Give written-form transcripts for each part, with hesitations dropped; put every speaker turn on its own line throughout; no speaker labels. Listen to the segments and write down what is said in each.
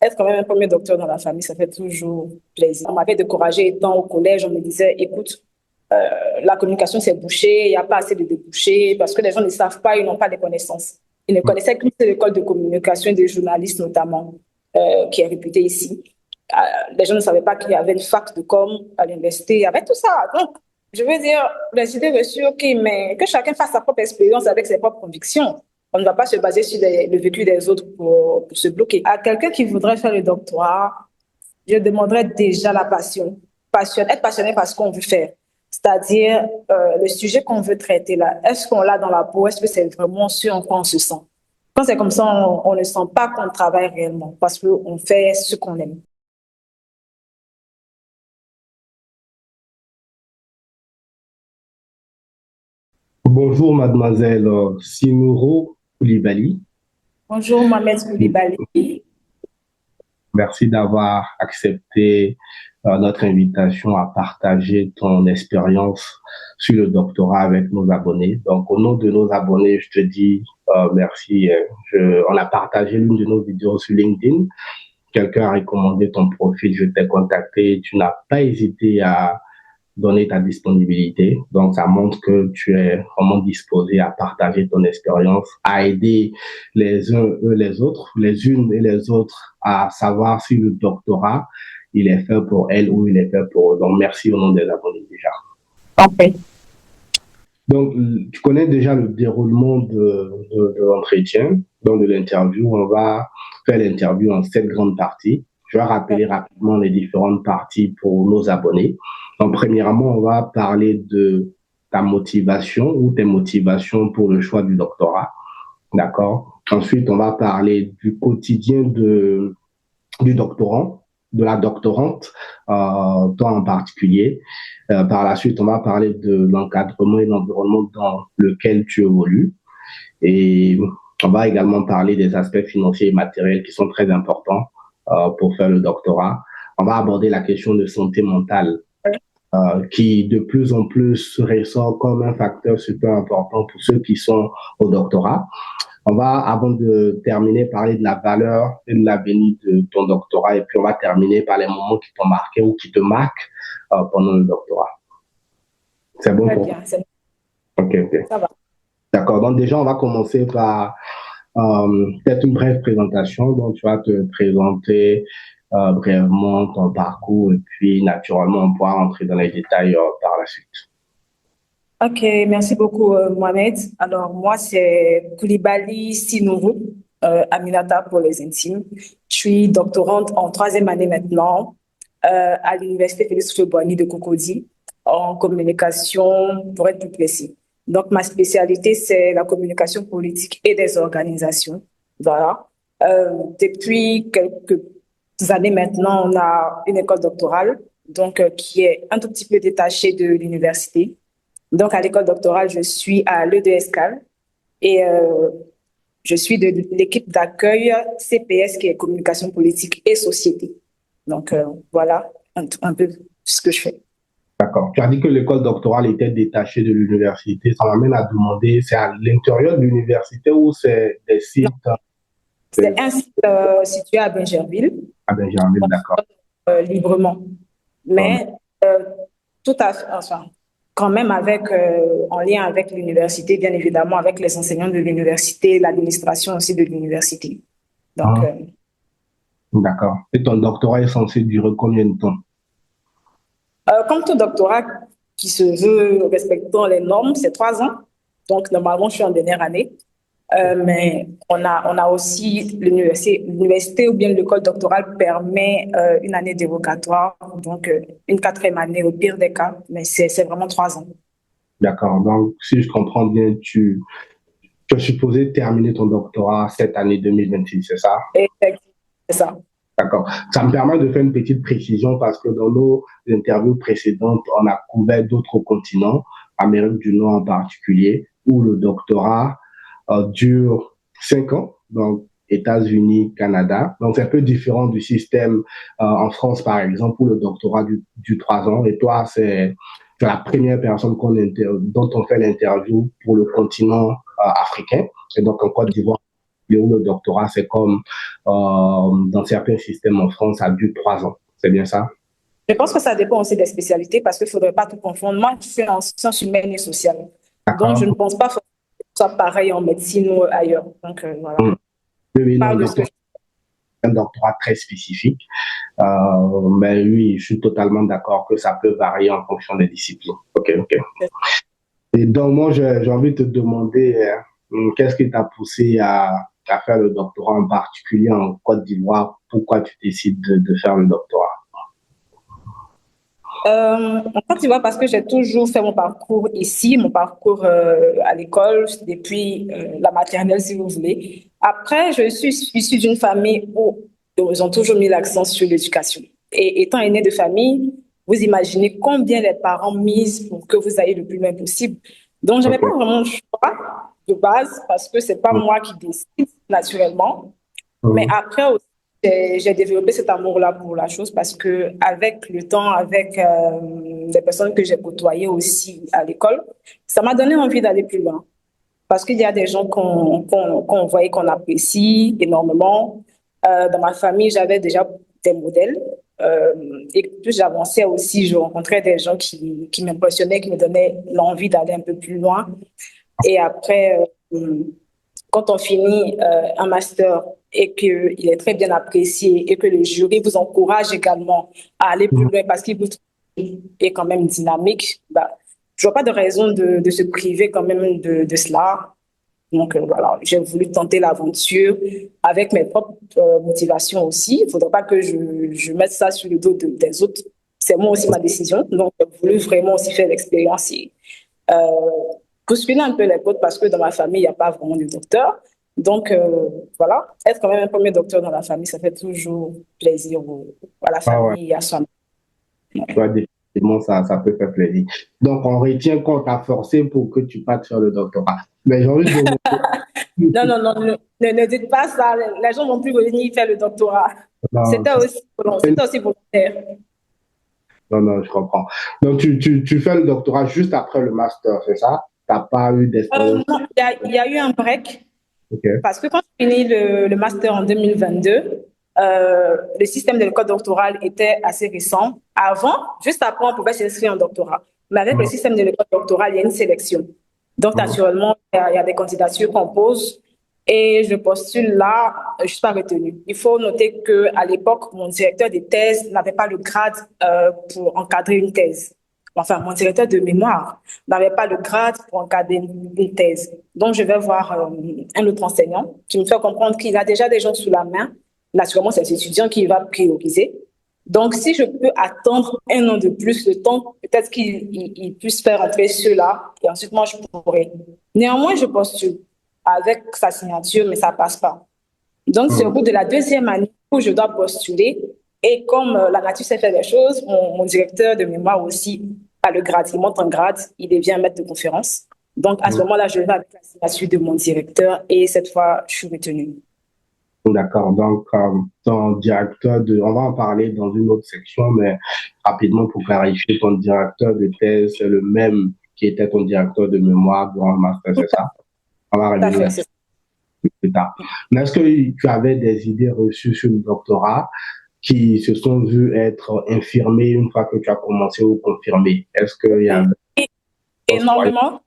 être quand même un premier docteur dans la famille, ça fait toujours plaisir. On m'avait découragé étant au collège, on me disait, écoute, la communication c'est bouché, il n'y a pas assez de débouchés parce que les gens ne savent pas, ils n'ont pas de connaissances. Ils ne connaissaient qu'une seule école de communication et de journalistes notamment, qui est réputée ici. Les gens ne savaient pas qu'il y avait une fac de com à l'université, il y avait tout ça. Donc, je veux dire, les idées reçues, ok, mais que chacun fasse sa propre expérience avec ses propres convictions. On ne va pas se baser sur le vécu des autres pour se bloquer. À quelqu'un qui voudrait faire le doctorat, je demanderais déjà la passion. Être passionné par ce qu'on veut faire. C'est-à-dire, le sujet qu'on veut traiter là, est-ce qu'on l'a dans la peau? Est-ce que c'est vraiment ce en quoi on se sent? Quand c'est comme ça, on ne sent pas qu'on travaille réellement parce qu'on fait ce qu'on aime.
Bonjour, mademoiselle Sinouro Koulibaly.
Bonjour, Mohamed Koulibaly.
Merci d'avoir accepté notre invitation à partager ton expérience sur le doctorat avec nos abonnés. Donc, au nom de nos abonnés, je te dis merci. On a partagé l'une de nos vidéos sur LinkedIn. Quelqu'un a recommandé ton profil, je t'ai contacté. Tu n'as pas hésité à donner ta disponibilité. Donc, ça montre que tu es vraiment disposé à partager ton expérience, à aider les uns et les autres, les unes et les autres à savoir si le doctorat, il est fait pour elles ou il est fait pour eux. Donc, merci au nom des abonnés déjà.
Parfait.
Donc, tu connais déjà le déroulement de l'entretien, donc de l'interview. On va faire l'interview en 7 grandes parties. Je vais rappeler rapidement les différentes parties pour nos abonnés. Donc, premièrement, on va parler de ta motivation ou tes motivations pour le choix du doctorat. D'accord? Ensuite, on va parler du quotidien du doctorant, de la doctorante, toi en particulier. Par la suite, on va parler de l'encadrement et l'environnement dans lequel tu évolues. Et on va également parler des aspects financiers et matériels qui sont très importants pour faire le doctorat. On va aborder la question de santé mentale qui de plus en plus ressort comme un facteur super important pour ceux qui sont au doctorat. On va, avant de terminer, parler de la valeur et de l'avenir de ton doctorat. Et puis, on va terminer par les moments qui t'ont marqué ou qui te marquent pendant le doctorat. C'est bon
Très
pour toi?
bien,
OK, OK.
ça va.
D'accord. Donc, déjà, on va commencer par peut-être une brève présentation. Donc, tu vas te présenter brièvement ton parcours et puis, naturellement, on pourra rentrer dans les détails par la suite.
Ok, merci beaucoup, Mohamed. Alors, moi, c'est Koulibaly Sinourou, Aminata pour les intimes. Je suis doctorante en troisième année maintenant à l'Université Félix Houphouët-Boigny de Cocody en communication, pour être plus précis. Donc, ma spécialité, c'est la communication politique et des organisations. Voilà. Depuis quelques années maintenant, on a une école doctorale, donc qui est un tout petit peu détachée de l'université. Donc, à l'école doctorale, je suis à l'EDSCAL et je suis de l'équipe d'accueil CPS qui est communication politique et société. Donc, voilà un peu ce que je fais.
D'accord. Tu as dit que l'école doctorale était détachée de l'université. Ça m'amène à demander, c'est à l'intérieur de l'université ou c'est des
Non,
sites
c'est un site situé à Bingerville,
à Benjamin, d'accord.
librement,
Bon,
mais tout à fait, enfin, quand même avec, en lien avec l'université, bien évidemment, avec les enseignants de l'université, l'administration aussi de l'université. Donc,
hein, d'accord. Et ton doctorat est censé durer combien de temps?
Comme tout doctorat qui se veut respectant les normes, c'est 3 ans. Donc, normalement, je suis en dernière année. Mais on a aussi l'université ou bien l'école doctorale permet une année dérogatoire, donc une quatrième année au pire des cas, mais c'est vraiment 3 ans.
D'accord. Donc, si je comprends bien, tu es supposé terminer ton doctorat cette année 2026, c'est ça?
Et c'est ça.
D'accord. Ça me permet de faire une petite précision parce que dans nos interviews précédentes, on a couvert d'autres continents, Amérique du Nord en particulier, où le doctorat dure 5 ans, donc États-Unis, Canada. Donc c'est un peu différent du système en France, par exemple, où le doctorat du 3 ans. Et toi, c'est la première personne dont on fait l'interview pour le continent africain, et donc en Côte d'Ivoire. le doctorat, c'est comme dans certains systèmes en France, ça dure 3 ans. C'est bien ça?
Je pense que ça dépend aussi des spécialités parce qu'il ne faudrait pas tout confondre. Moi, je suis en sciences humaines et sociales. Donc, je
D'accord.
ne pense pas que ce soit pareil en médecine ou ailleurs. Donc, voilà.
Mm. Oui, oui,
Je
non,
parle de ce que je...
un doctorat très spécifique. Mais oui, je suis totalement d'accord que ça peut varier en fonction des disciplines. OK, OK. Et donc, moi, j'ai envie de te demander, qu'est-ce qui t'a poussé à faire le doctorat, en particulier en Côte d'Ivoire? Pourquoi tu décides de faire le doctorat?
En Côte d'Ivoire, parce que j'ai toujours fait mon parcours ici, mon parcours à l'école, depuis la maternelle, si vous voulez. Après, je suis issue d'une famille où ils ont toujours mis l'accent sur l'éducation. Et étant aînée de famille, vous imaginez combien les parents misent pour que vous ayez le plus loin possible. Donc, je n'avais pas
OK.
vraiment le choix de base parce que c'est pas
Mm.
moi qui décide naturellement. Mais
Mm.
après aussi, j'ai développé cet amour-là pour la chose parce que avec le temps, avec les personnes que j'ai côtoyées aussi à l'école, ça m'a donné envie d'aller plus loin. Parce qu'il y a des gens qu'on voyait qu'on apprécie énormément. Dans ma famille, j'avais déjà des modèles. Euh, et plus j'avançais aussi, je rencontrais des gens qui m'impressionnaient, qui me donnaient l'envie d'aller un peu plus loin. Et après, quand on finit un master et qu'il est très bien apprécié et que le jury vous encourage également à aller plus
Mm.
loin parce qu'il vous trouve est quand même dynamique, bah, je vois pas de raison de se priver quand même de cela. Donc voilà, j'ai voulu tenter l'aventure avec mes propres motivations aussi. Il ne faudrait pas que je mette ça sur le dos des autres. C'est moi aussi ma décision. Donc j'ai voulu vraiment aussi faire l'expérience et euh, bousculer un peu les côtes parce que dans ma famille, il n'y a pas vraiment de docteur. Donc voilà, être quand même un premier docteur dans la famille, ça fait toujours plaisir à la
Ah ouais,
famille et à soi.
ouais, définitivement, ça peut faire plaisir. Donc, on retient qu'on t'a forcé pour que tu partes faire le doctorat. Mais j'ai envie de demander,
Non, non, non, ne dites pas ça. Les gens vont plus venir faire le doctorat.
non,
C'était aussi volontaire.
non, non, je comprends. Donc, tu fais le doctorat juste après le master, c'est ça? Tu n'as pas eu d'expérience?
Non, il y a eu un break
OK.
parce que quand j'ai fini le master en 2022, le système de l'école doctorale était assez récent. Avant, juste après, on pouvait s'inscrire en doctorat. Mais avec le
Mhm.
système de l'école doctorale, il y a une sélection. Donc,
Mhm.
naturellement, il y a des candidatures qu'on pose et je postule là, je ne suis pas retenue. Il faut noter qu'à l'époque, mon directeur de thèse n'avait pas le grade pour encadrer une thèse. Enfin, mon directeur de mémoire n'avait pas le grade pour encadrer une thèse. Donc, je vais voir un autre enseignant qui me fait comprendre qu'il a déjà des gens sous la main. Naturellement, c'est l'étudiant qui va prioriser. Donc, si je peux attendre un an de plus, le temps, peut-être qu'il puisse faire entrer ceux-là et ensuite, moi, je pourrais. Néanmoins, je postule avec sa signature, mais ça passe pas. Donc, c'est au
Mhm.
bout de la deuxième année où je dois postuler. Et comme la nature sait faire les choses, mon directeur de mémoire aussi a le grade. Il monte en grade, il devient maître de conférence. Donc, à ce
Mhm.
moment-là, je vais avec la signature de mon directeur et cette fois, je suis retenue.
D'accord. Donc, ton directeur on va en parler dans une autre section, mais rapidement pour clarifier, ton directeur de thèse, c'est le même qui était ton directeur de mémoire durant le master,
Tout
c'est ça? On va
à
revenir
fait,
là-dessus
c'est ça.
plus tard. Mais est-ce que tu avais des idées reçues sur le doctorat qui se sont vues être infirmées une fois que tu as commencé ou confirmées? Est-ce qu'il y avait
Et
d'autres croyances?
énormément.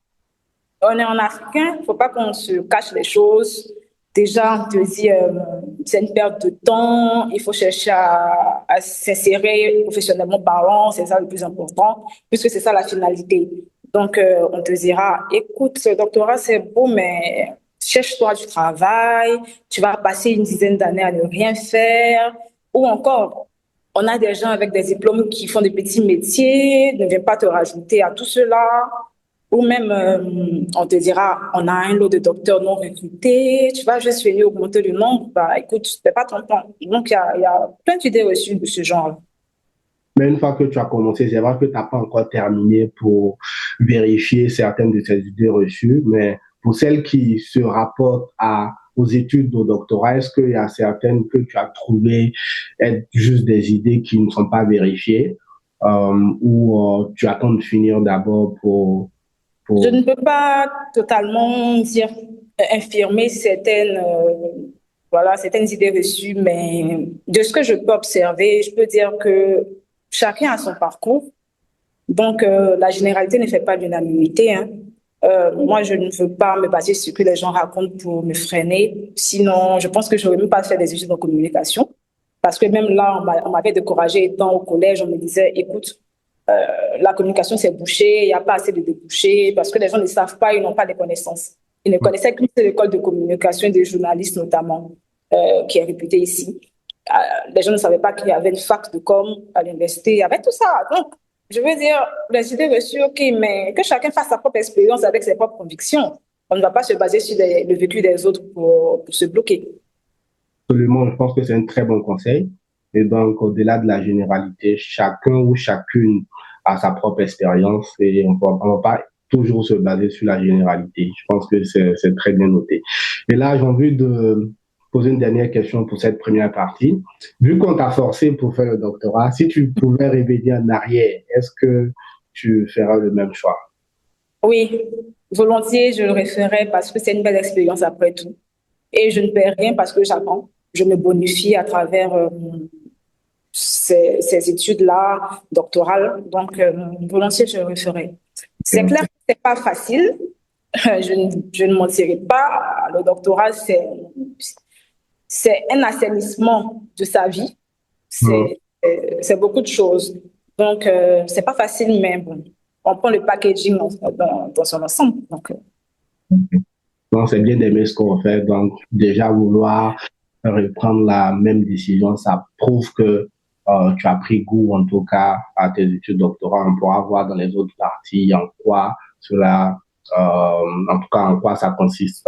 On est en africain, il ne faut pas qu'on se cache les choses. Déjà, on te dit, c'est une perte de temps, il faut chercher à s'insérer professionnellement parlant, c'est ça le plus important, puisque c'est ça la finalité. Donc, on te dira, écoute, ce doctorat, c'est beau, mais cherche-toi du travail, tu vas passer une dizaine d'années à ne rien faire, ou encore, on a des gens avec des diplômes qui font des petits métiers, ne viens pas te rajouter à tout cela. Ou même, on te dira, on a un lot de docteurs non recrutés, tu vas juste venir augmenter le nombre. Bah, écoute, c'est pas ton temps. Donc, il y a plein d'idées reçues de ce genre-là.
Mais une fois que tu as commencé, c'est vrai que tu n'as pas encore terminé pour vérifier certaines de ces idées reçues, mais pour celles qui se rapportent aux études de doctorat, est-ce qu'il y a certaines que tu as trouvées être juste des idées qui ne sont pas vérifiées ou tu attends de finir d'abord
Je
pour...
ne peux pas totalement dire infirmer certaines idées reçues, mais de ce que je peux observer, je peux dire que chacun a son parcours. Donc, la généralité ne fait pas l'unanimité, hein. Moi, je ne veux pas me baser sur ce que les gens racontent pour me freiner. Sinon, je pense que je n'aurais même pas fait des études en communication. Parce que même là, on m'avait découragé étant au collège. On me disait, écoute, la communication, c'est bouché, il n'y a pas assez de débouchés, parce que les gens ne savent pas, ils n'ont pas de connaissances. Ils ne connaissaient qu'une seule école de communication et des journalistes notamment, qui est réputée ici. Les gens ne savaient pas qu'il y avait une fac de com à l'université, il y avait tout ça. Donc, je veux dire, les idées reçues, ok, mais que chacun fasse sa propre expérience avec ses propres convictions. On ne va pas se baser sur le vécu des autres pour se bloquer.
Absolument, je pense que c'est un très bon conseil. Et donc, au-delà de la généralité, chacun ou chacune a sa propre expérience et on ne va pas toujours se baser sur la généralité. Je pense que c'est très bien noté. Et là, j'ai envie de poser une dernière question pour cette première partie. Vu qu'on t'a forcé pour faire le doctorat, si tu pouvais revenir en arrière, est-ce que tu feras le même choix?
Oui, volontiers, je le referai parce que c'est une belle expérience après tout. Et je ne perds rien parce que j'apprends. Je me bonifie à travers ces études-là doctorales. Donc, volontiers, je le referai. C'est clair que c'est pas facile. Je ne mentirai pas. Le doctorat, c'est un assainissement de sa vie.
Mhm.
C'est beaucoup de choses. Donc, c'est pas facile, mais bon, on prend le packaging dans son ensemble. Donc,
Donc, c'est bien d'aimer ce qu'on fait. Donc, déjà, vouloir reprendre la même décision, ça prouve que tu as pris goût, en tout cas, à tes études doctorales. On pourra voir dans les autres parties en quoi cela, en tout cas, en quoi ça consiste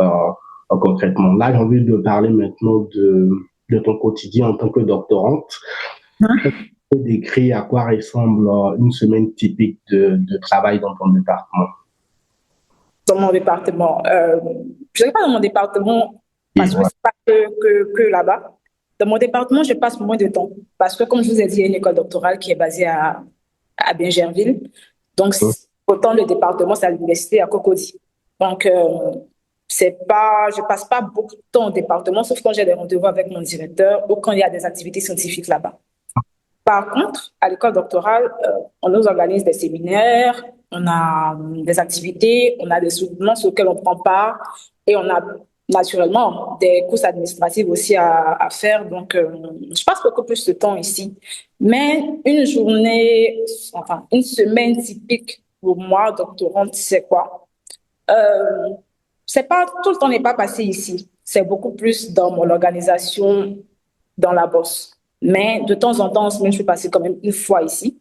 concrètement. Là, j'ai envie de parler maintenant de ton quotidien en tant que doctorante. Est-ce que tu peux décrire à quoi ressemble une semaine typique de travail dans ton département?
dans mon département, je ne sais pas dans mon département
Et
parce que
voilà.
c'est pas que là-bas. Dans mon département, je passe moins de temps parce que, comme je vous ai dit, il y a une école doctorale qui est basée à Bingerville. Donc, autant le département, c'est à l'université à Cocody. Donc, je passe pas beaucoup de temps au département, sauf quand j'ai des rendez-vous avec mon directeur ou quand il y a des activités scientifiques là-bas. Par contre, à l'école doctorale, on nous organise des séminaires, on a des activités, on a des soutenances auxquelles on prend part et on a naturellement des courses administratives aussi à faire. Donc, je passe beaucoup plus de temps ici. Mais une semaine typique pour moi, doctorante, c'est quoi? Euh, c'est pas, tout le temps n'est pas passé ici. C'est beaucoup plus dans mon organisation, dans la bosse. Mais de temps en temps, en semaine, je suis passée quand même une fois ici,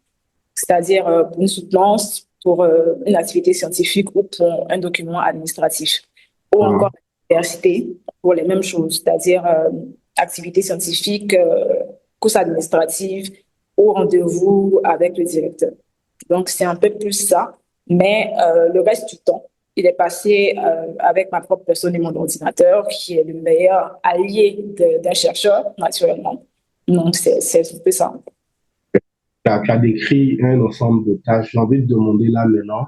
c'est-à-dire pour une soutenance, pour une activité scientifique ou pour un document administratif. Ou encore
Mhm.
à l'université pour les mêmes choses, c'est-à-dire activité scientifique, course administrative ou rendez-vous avec le directeur. Donc, c'est un peu plus ça. Mais le reste du temps, il est passé avec ma propre personne et mon ordinateur, qui est le meilleur allié d'un chercheur, naturellement. Donc, c'est un peu ça.
Tu as décrit un ensemble de tâches. J'ai envie de demander là maintenant,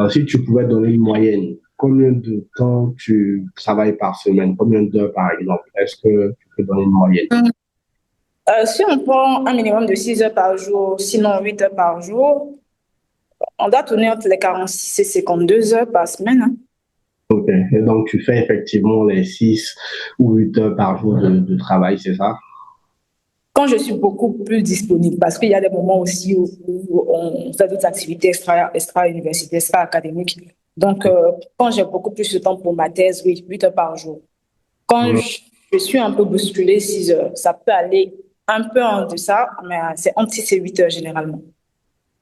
si tu pouvais donner une moyenne, combien de temps tu travailles par semaine, combien d'heures par exemple? Est-ce que tu peux donner une moyenne?
Si on prend un minimum de 6 heures par jour, sinon 8 heures par jour, on doit tourner entre les 46 et 52 heures par semaine, hein.
Ok. Et donc, tu fais effectivement les 6 ou 8 heures par jour de travail, c'est ça?
Quand je suis beaucoup plus disponible, parce qu'il y a des moments aussi où on fait d'autres activités extra-universitaires, extra-académiques. Donc, quand j'ai beaucoup plus de temps pour ma thèse, oui, 8 heures par jour. Quand
Mhm.
je suis un peu bousculée, 6 heures. Ça peut aller un peu en deçà, mais c'est entre 6 et 8 heures généralement.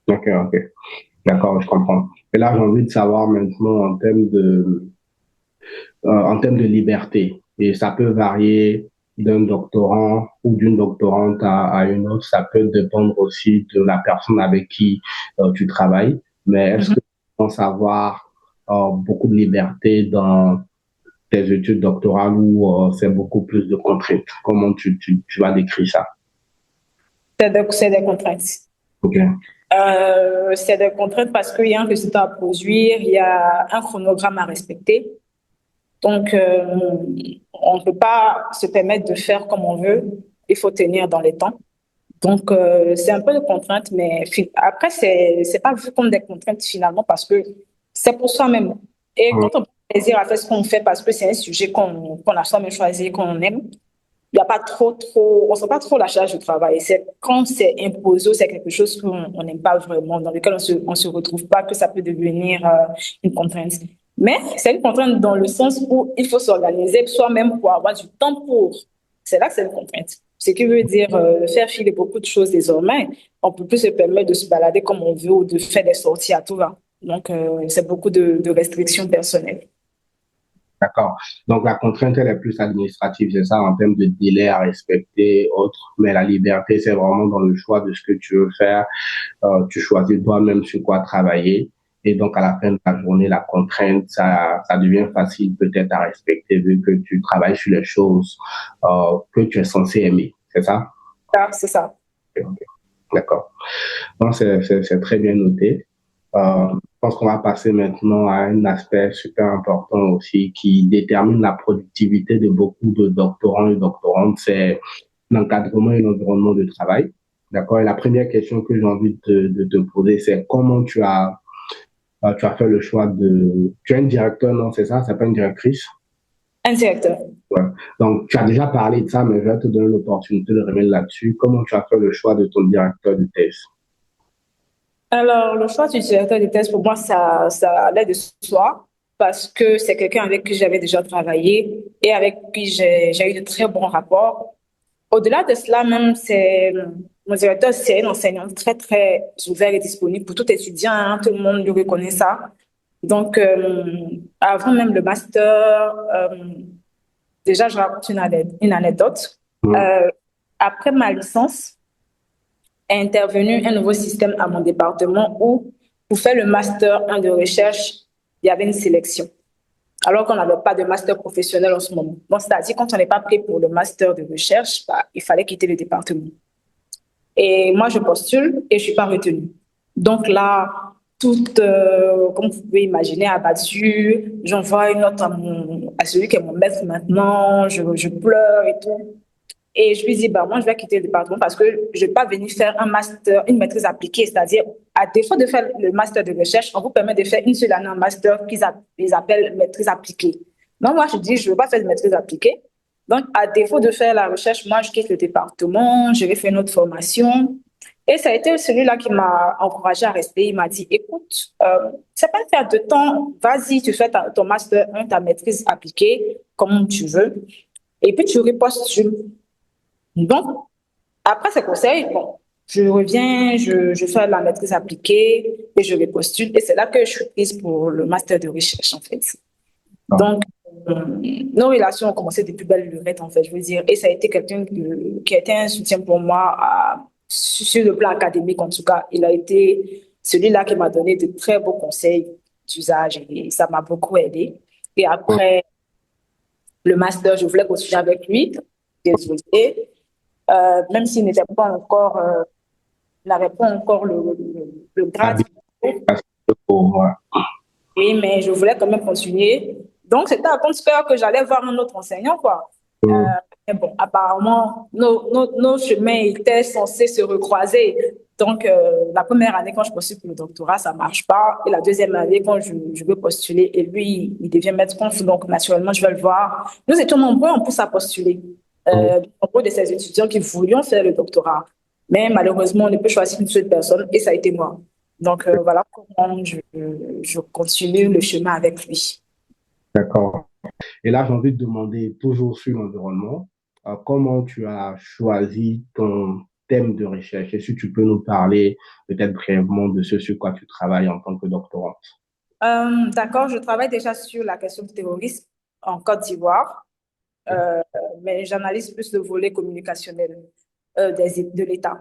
Ok, ok. D'accord, je comprends. Et là, j'ai envie de savoir maintenant en termes de liberté. Et ça peut varier d'un doctorant ou d'une doctorante à une autre. Ça peut dépendre aussi de la personne avec qui tu travailles. Mais est-ce
Mhm.
que tu penses avoir beaucoup de liberté dans tes études doctorales ou c'est beaucoup plus de contraintes? Comment tu vas décrire ça?
C'est des contraintes.
Ok.
C'est des contraintes parce qu'il y a un résultat à produire, il y a un chronogramme à respecter. Donc, on ne peut pas se permettre de faire comme on veut. Il faut tenir dans les temps. Donc, c'est un peu de contrainte, mais après, c'est pas vu comme des contraintes finalement parce que c'est pour soi-même. Et
Mhm.
quand on prend plaisir à faire ce qu'on fait parce que c'est un sujet qu'on a soi-même choisi, qu'on aime, il n'y a pas on sent pas trop la charge de travail. C'est quand c'est imposé ou c'est quelque chose qu'on n'aime pas vraiment, dans lequel on se retrouve pas, que ça peut devenir une contrainte. Mais c'est une contrainte dans le sens où il faut s'organiser soi-même pour avoir du temps pour. C'est là que c'est une contrainte. Ce qui veut dire faire filer beaucoup de choses désormais. On peut plus se permettre de se balader comme on veut ou de faire des sorties à tout va. Donc, c'est beaucoup de restrictions personnelles.
D'accord. Donc, la contrainte, elle est plus administrative, c'est ça, en termes de délai à respecter, autres. Mais la liberté, c'est vraiment dans le choix de ce que tu veux faire. Tu choisis toi-même sur quoi travailler. Et donc, à la fin de la journée, la contrainte, ça devient facile peut-être à respecter vu que tu travailles sur les choses que tu es censé aimer. C'est ça?
Ah, c'est ça.
Ok. D'accord. Non, c'est très bien noté. Je pense qu'on va passer maintenant à un aspect super important aussi qui détermine la productivité de beaucoup de doctorants et doctorantes, c'est l'encadrement et l'environnement de travail. D'accord? Et la première question que j'ai envie de te poser, c'est comment tu as fait le choix de... Tu es un directeur, non, c'est ça? C'est pas une directrice?
Un directeur.
Ouais. Donc, tu as déjà parlé de ça, mais je vais te donner l'opportunité de revenir là-dessus. Comment tu as fait le choix de ton directeur de thèse?
Alors, le choix du directeur de thèse, pour moi, ça allait de soi parce que c'est quelqu'un avec qui j'avais déjà travaillé et avec qui j'ai eu de très bons rapports. Au-delà de cela, même, mon directeur, c'est un enseignant très, très ouvert et disponible pour tout étudiant, hein, tout le monde lui reconnaît ça. Donc, avant même le master, déjà, je raconte une anecdote.
Mhm.
Euh, Après ma licence, est intervenu un nouveau système à mon département où, pour faire le master 1 de recherche, il y avait une sélection. Alors qu'on n'avait pas de master professionnel en ce moment. Bon, c'est-à-dire, quand on n'est pas pris pour le master de recherche, bah, il fallait quitter le département. Et moi, je postule et je ne suis pas retenue. Donc là, comme vous pouvez imaginer, abattue, j'envoie une note à celui qui est mon maître maintenant, je pleure et tout. Et je lui dis, bah, moi, je vais quitter le département parce que je ne vais pas venir faire un master, une maîtrise appliquée. C'est-à-dire, à défaut de faire le master de recherche, on vous permet de faire une seule année en master qu'ils appellent maîtrise appliquée. Donc, moi, je dis, je ne veux pas faire de maîtrise appliquée. Donc, à défaut de faire la recherche, moi, je quitte le département, je vais faire une autre formation. Et ça a été celui-là qui m'a encouragé à rester. Il m'a dit, écoute, c'est pas une perte de temps. Vas-y, tu fais ton master 1, ta maîtrise appliquée, comme tu veux. Et puis, tu repostules. Donc, après ces conseils, bon, je reviens, je fais la maîtrise appliquée et je repostule. Et c'est là que je suis prise pour le master de recherche, en fait. Donc, nos relations ont commencé depuis belle lurette, en fait, je veux dire. Et ça a été quelqu'un qui a été un soutien pour moi sur le plan académique, en tout cas. Il a été celui-là qui m'a donné de très beaux conseils d'usage et ça m'a beaucoup aidé. Et après le master, je voulais continuer avec lui. Désolée. Même s'il n'était pas encore, n'avait pas encore le grade. Oui, mais je voulais quand même continuer. Donc, c'était à compte cœur que j'allais voir un autre enseignant, quoi. Euh, mais bon, apparemment, nos chemins étaient censés se recroiser. Donc, la première année, quand je postule pour le doctorat, ça marche pas. Et la deuxième année, quand je veux postuler, et lui, il devient maître conf, donc naturellement, je vais le voir. Nous étions nombreux en plus à postuler. Nombreux de ces étudiants qui voulions faire le doctorat. Mais malheureusement, on ne peut choisir une seule personne, et ça a été moi. Donc, voilà comment je continue le chemin avec lui.
D'accord. Et là, j'ai envie de demander, toujours sur l'environnement, comment tu as choisi ton thème de recherche? Et si tu peux nous parler peut-être brièvement de ce sur quoi tu travailles en tant que doctorante.
D'accord, je travaille déjà sur la question du terrorisme en Côte d'Ivoire, euh, mais j'analyse plus le volet communicationnel de l'État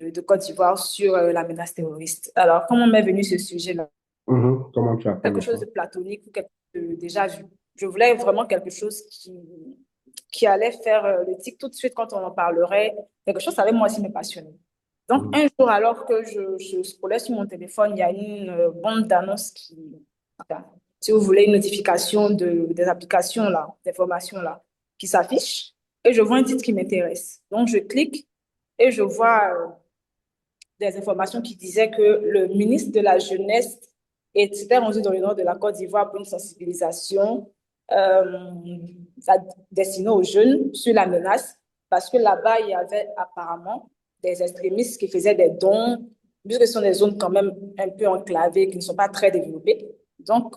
de Côte d'Ivoire sur la menace terroriste. Alors, comment m'est venu ce sujet-là?
Mhm. Comment tu as fait
Quelque
le
chose
choix?
de platonique ou quelque chose de déjà vu. Je voulais vraiment quelque chose qui allait faire le tic tout de suite quand on en parlerait. Quelque chose qui allait moi aussi me passionner. Donc,
Mhm.
un jour, alors que je scrollais sur mon téléphone, il y a une bande d'annonces enfin, si vous voulez, une notification des applications là, des formations là, qui s'affichent, et je vois un titre qui m'intéresse. Donc, je clique et je vois des informations qui disaient que le ministre de la Jeunesse était rendu dans le nord de la Côte d'Ivoire pour une sensibilisation euh, destinée aux jeunes sur la menace, parce que là-bas, il y avait apparemment des extrémistes qui faisaient des dons, puisque ce sont des zones quand même un peu enclavées, qui ne sont pas très développées. Donc,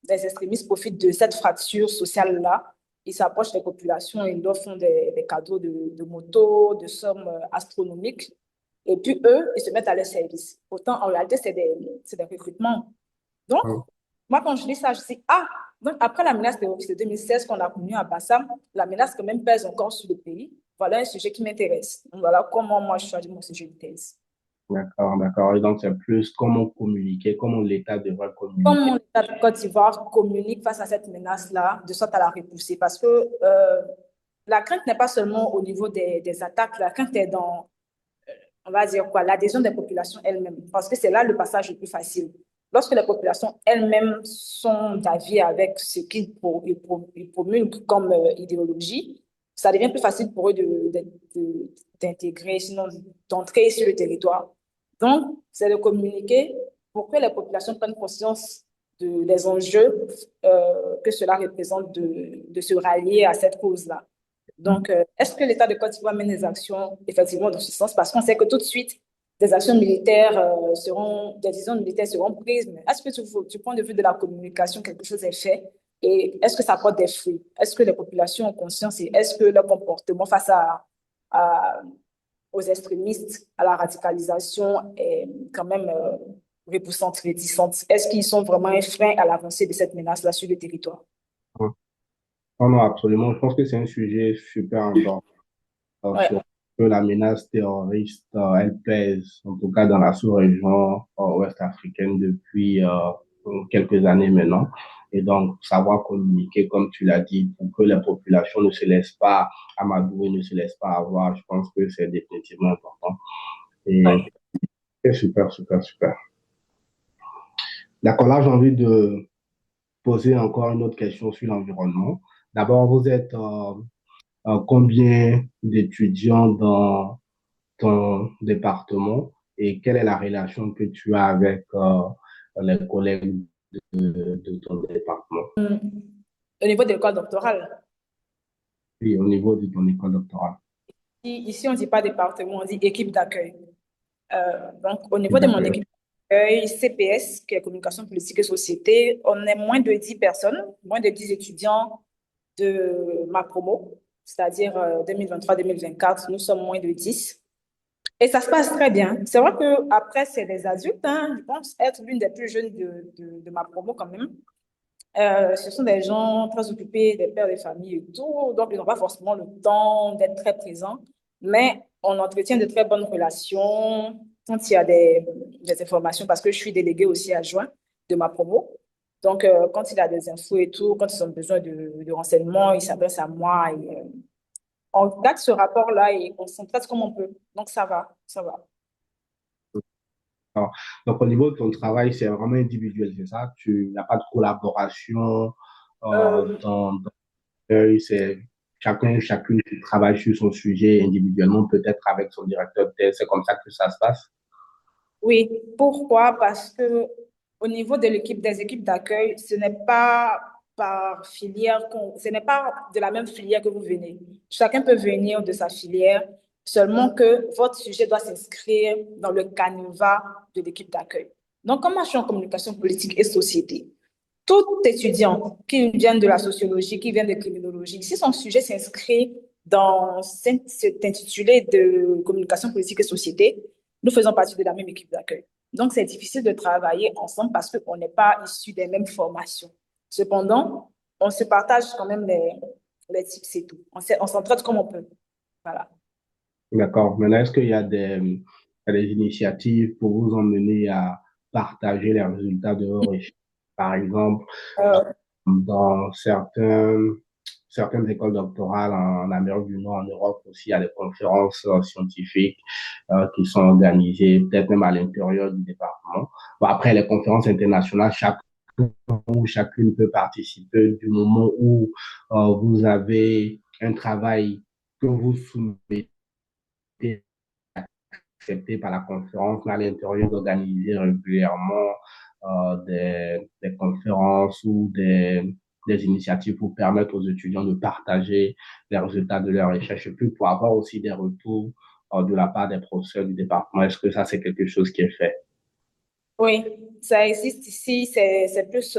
des extrémistes profitent de cette fracture sociale-là. Ils s'approchent des populations et leur font des cadeaux de motos, de sommes astronomiques. Et puis, eux, ils se mettent à leur service. Pourtant, en réalité, c'est des recrutements. Donc,
Oh.
moi, quand je lis ça, je dis, ah, donc après la menace terroriste de 2016 qu'on a connue à Bassam, la menace quand même pèse encore sur le pays. Voilà un sujet qui m'intéresse. Donc, voilà comment moi, je choisis mon sujet de thèse.
D'accord, d'accord. Et donc, c'est plus comment communiquer, comment l'État devrait communiquer.
Comment l'État de Côte d'Ivoire communique face à cette menace-là, de sorte à la repousser. Parce que la crainte n'est pas seulement au niveau des attaques, la crainte est dans, on va dire quoi, l'adhésion des populations elles-mêmes. Parce que c'est là le passage le plus facile. Lorsque les populations elles-mêmes sont d'avis avec ce qu'ils promulguent comme idéologie, ça devient plus facile pour eux d'intégrer, sinon d'entrer sur le territoire. Donc, c'est de communiquer pour que les populations prennent conscience des enjeux que cela représente de se rallier à cette cause-là. Donc, est-ce que l'État de Côte d'Ivoire mène des actions effectivement dans ce sens? Parce qu'on sait que tout de suite, des actions militaires des décisions militaires seront prises. Mais est-ce que du point de vue de la communication, quelque chose est fait? Et est-ce que ça porte des fruits? Est-ce que les populations ont conscience et est-ce que leur comportement face à- aux extrémistes, à la radicalisation est quand même repoussante, réticente? Est-ce qu'ils sont vraiment un frein à l'avancée de cette menace-là sur le territoire?
Non, non, absolument. Je pense que c'est un sujet super important.
Ouais.
Sur que la menace terroriste, elle pèse, en tout cas dans la sous-région ouest africaine depuis quelques années maintenant. Et donc, savoir communiquer, comme tu l'as dit, pour que la population ne se laisse pas amadouer, ne se laisse pas avoir, je pense que c'est définitivement important. Et
Ouais.
c'est super, super, super. D'accord, là, j'ai envie de poser encore une autre question sur l'environnement. D'abord, vous êtes combien d'étudiants dans ton département et quelle est la relation que tu as avec les collègues de ton département?
Au niveau de l'école doctorale,
Oui, au niveau de ton école doctorale.
ici, on ne dit pas département, on dit équipe d'accueil. Donc, au niveau de mon
D'accord.
équipe d'accueil, CPS, qui est Communication Politique et Société, on est moins de 10 personnes, moins de 10 étudiants de ma promo, c'est-à-dire 2023-2024, nous sommes moins de 10. Et ça se passe très bien. C'est vrai qu'après, c'est des adultes, hein, je pense être l'une des plus jeunes de ma promo quand même. Ce sont des gens très occupés, des pères de famille et tout, donc ils n'ont pas forcément le temps d'être très présents, mais on entretient de très bonnes relations quand il y a des informations, parce que je suis déléguée aussi adjoint de ma promo. Donc, quand il y a des infos et tout, quand ils ont besoin de renseignements, ils s'adressent à moi et on garde ce rapport-là et on s'entraide comme on peut. Donc, ça va, ça va.
Alors, donc, au niveau de ton travail, c'est vraiment individuel, c'est ça? Tu n'as pas de collaboration
Euh,
dans c'est chacune qui travaille sur son sujet individuellement, peut-être avec son directeur de thèse. C'est comme ça que ça se passe.
Oui, pourquoi? Parce que au niveau de l'équipe, des équipes d'accueil, ce n'est pas par filière, ce n'est pas de la même filière que vous venez. Chacun peut venir de sa filière, seulement que votre sujet doit s'inscrire dans le canevas de l'équipe d'accueil. Donc, comme moi, je suis en communication politique et société, tout étudiant qui vient de la sociologie, qui vient de criminologie, si son sujet s'inscrit dans cet intitulé de communication politique et société, nous faisons partie de la même équipe d'accueil. Donc, c'est difficile de travailler ensemble parce qu'on n'est pas issus des mêmes formations. Cependant, on se partage quand même les tips et tout. On s'entraide comme on peut. Voilà.
D'accord. Maintenant, est-ce qu'il y a des initiatives pour vous emmener à partager les résultats de vos recherches? Par exemple,
Euh,
dans certaines écoles doctorales en Amérique du Nord, en Europe aussi, il y a des conférences scientifiques qui sont organisées, peut-être même à l'intérieur du département. Bon, après, les conférences internationales, chaque où chacune peut participer du moment où vous avez un travail que vous soumettez accepté par la conférence, mais à l'intérieur d'organiser régulièrement des conférences ou des initiatives pour permettre aux étudiants de partager les résultats de leurs recherches et puis pour avoir aussi des retours de la part des professeurs du département. Est-ce que ça, c'est quelque chose qui est fait?
Oui, ça existe ici, c'est plus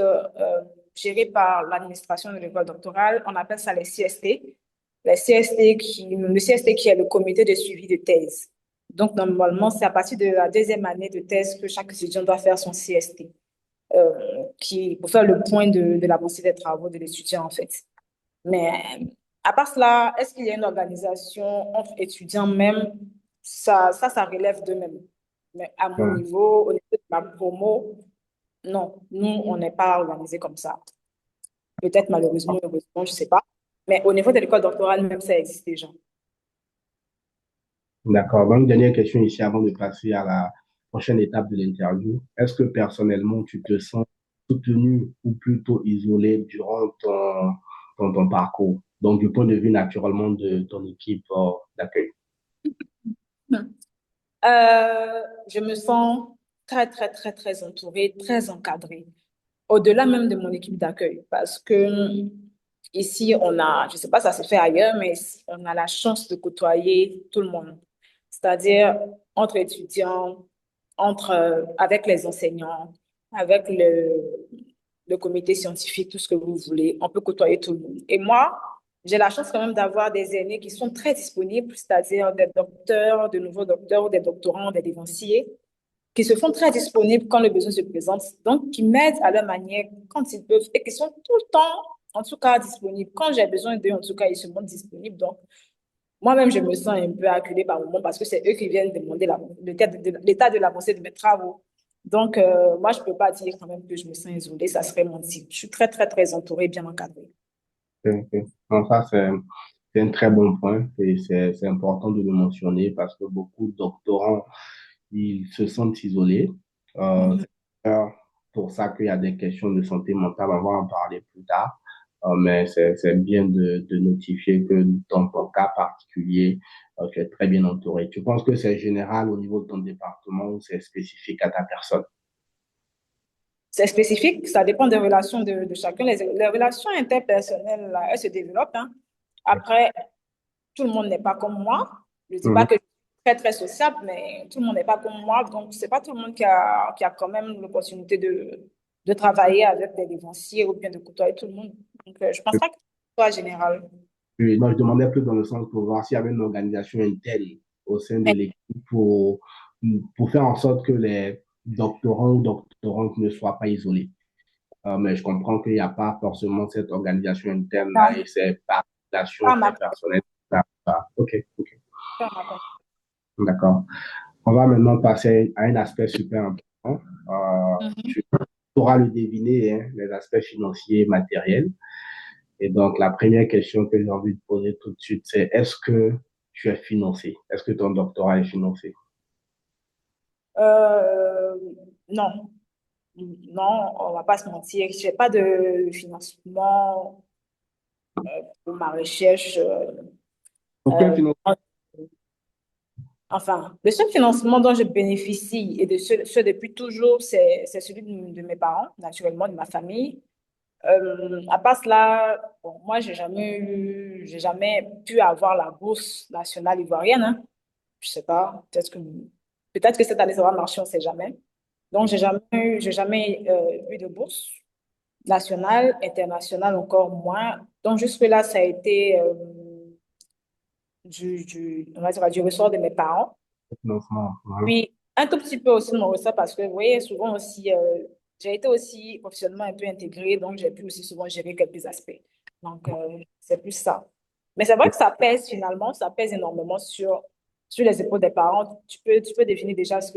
géré par l'administration de l'école doctorale. On appelle ça les CST. Le CST qui est le comité de suivi de thèse. Donc, normalement, c'est à partir de la deuxième année de thèse que chaque étudiant doit faire son CST, pour faire le point de l'avancée des travaux de l'étudiant, en fait. Mais à part cela, est-ce qu'il y a une organisation entre étudiants même? Ça relève d'eux-mêmes. Mais à mon
Hum.
niveau, au niveau de ma promo, non, nous, on n'est pas organisé comme ça. Peut-être malheureusement, heureusement, je ne sais pas. Mais au niveau de l'école doctorale, même ça existe déjà.
D'accord. Donc, dernière question ici avant de passer à la prochaine étape de l'interview. Est-ce que personnellement, tu te sens soutenu ou plutôt isolé durant ton parcours? Donc, du point de vue naturellement de ton équipe d'accueil.
Hmm. Je me sens très, très, très, très entourée, très encadrée, au-delà même de mon équipe d'accueil, parce que ici, on a, je ne sais pas, ça se fait ailleurs, mais ici, on a la chance de côtoyer tout le monde, c'est-à-dire entre étudiants, avec les enseignants, avec le comité scientifique, tout ce que vous voulez, on peut côtoyer tout le monde. Et moi, j'ai la chance quand même d'avoir des aînés qui sont très disponibles, c'est-à-dire des docteurs, de nouveaux docteurs, des doctorants, des dévanciers qui se font très disponibles quand le besoin se présente, donc qui m'aident à leur manière quand ils peuvent et qui sont tout le temps, en tout cas, disponibles. Quand j'ai besoin d'eux, en tout cas, ils se montrent disponibles. Donc, moi-même, je me sens un peu acculée par moment parce que c'est eux qui viennent demander l'état de l'avancée de mes travaux. Donc, moi, je ne peux pas dire quand même que je me sens isolée, ça serait mentir. Je suis très, très, très entourée, bien encadrée.
Ok. Donc, ça, c'est un très bon point et c'est important de le mentionner parce que beaucoup de doctorants, ils se sentent isolés.
Mhm.
C'est d'ailleurs pour ça qu'il y a des questions de santé mentale, on va en parler plus tard. Mais c'est bien de notifier que dans ton cas particulier, tu es très bien entouré. Tu penses que c'est général au niveau de ton département ou c'est spécifique à ta personne?
C'est spécifique, ça dépend des relations de chacun. Les relations interpersonnelles, là, elles se développent, hein. Après, tout le monde n'est pas comme moi. Je ne dis pas
Mhm.
que je suis très, très sociable, mais tout le monde n'est pas comme moi. Donc, c'est pas tout le monde qui a quand même l'opportunité de travailler avec des dévanciers ou bien de côtoyer tout le monde. Donc, je ne pense pas que ce soit général.
Oui, non, je demandais plus dans le sens pour voir s'il y avait une organisation interne au sein de l'équipe pour faire en sorte que les doctorants ou doctorantes ne soient pas isolés. Mais je comprends qu'il n'y a pas forcément cette organisation interne-là et
Non,
c'est par relation
pas ma,
interpersonnelle. Ok, ok,
pas ma.
d'accord. On va maintenant passer à un aspect super important.
Mhm.
Tu pourras le deviner, hein, les aspects financiers et matériels. Et donc, la première question que j'ai envie de poser tout de suite, c'est est-ce que tu es financé? Est-ce que ton doctorat est financé?
Euh, non, non, on va pas se mentir. Je n'ai pas de financement pour ma recherche.
Aucun
Euh,
financement.
Enfin, le seul financement dont je bénéficie et de ce depuis toujours, c'est celui de mes parents, naturellement, de ma famille. À part cela, bon, moi, j'ai jamais pu avoir la bourse nationale ivoirienne, hein. Je sais pas, peut-être que cette année, ça va marcher, on sait jamais. Donc, j'ai jamais eu de bourse nationale, internationale encore moins. Donc, jusque-là, ça a été on va dire, du ressort de mes parents.
Financement. Mhm.
Puis, un tout petit peu aussi de mon ressort parce que, vous voyez, souvent aussi, j'ai été aussi professionnellement un peu intégrée, donc j'ai pu aussi souvent gérer quelques aspects. Donc, c'est plus ça. Mais c'est vrai que ça pèse finalement, ça pèse énormément sur les épaules des parents. Tu peux définir déjà ce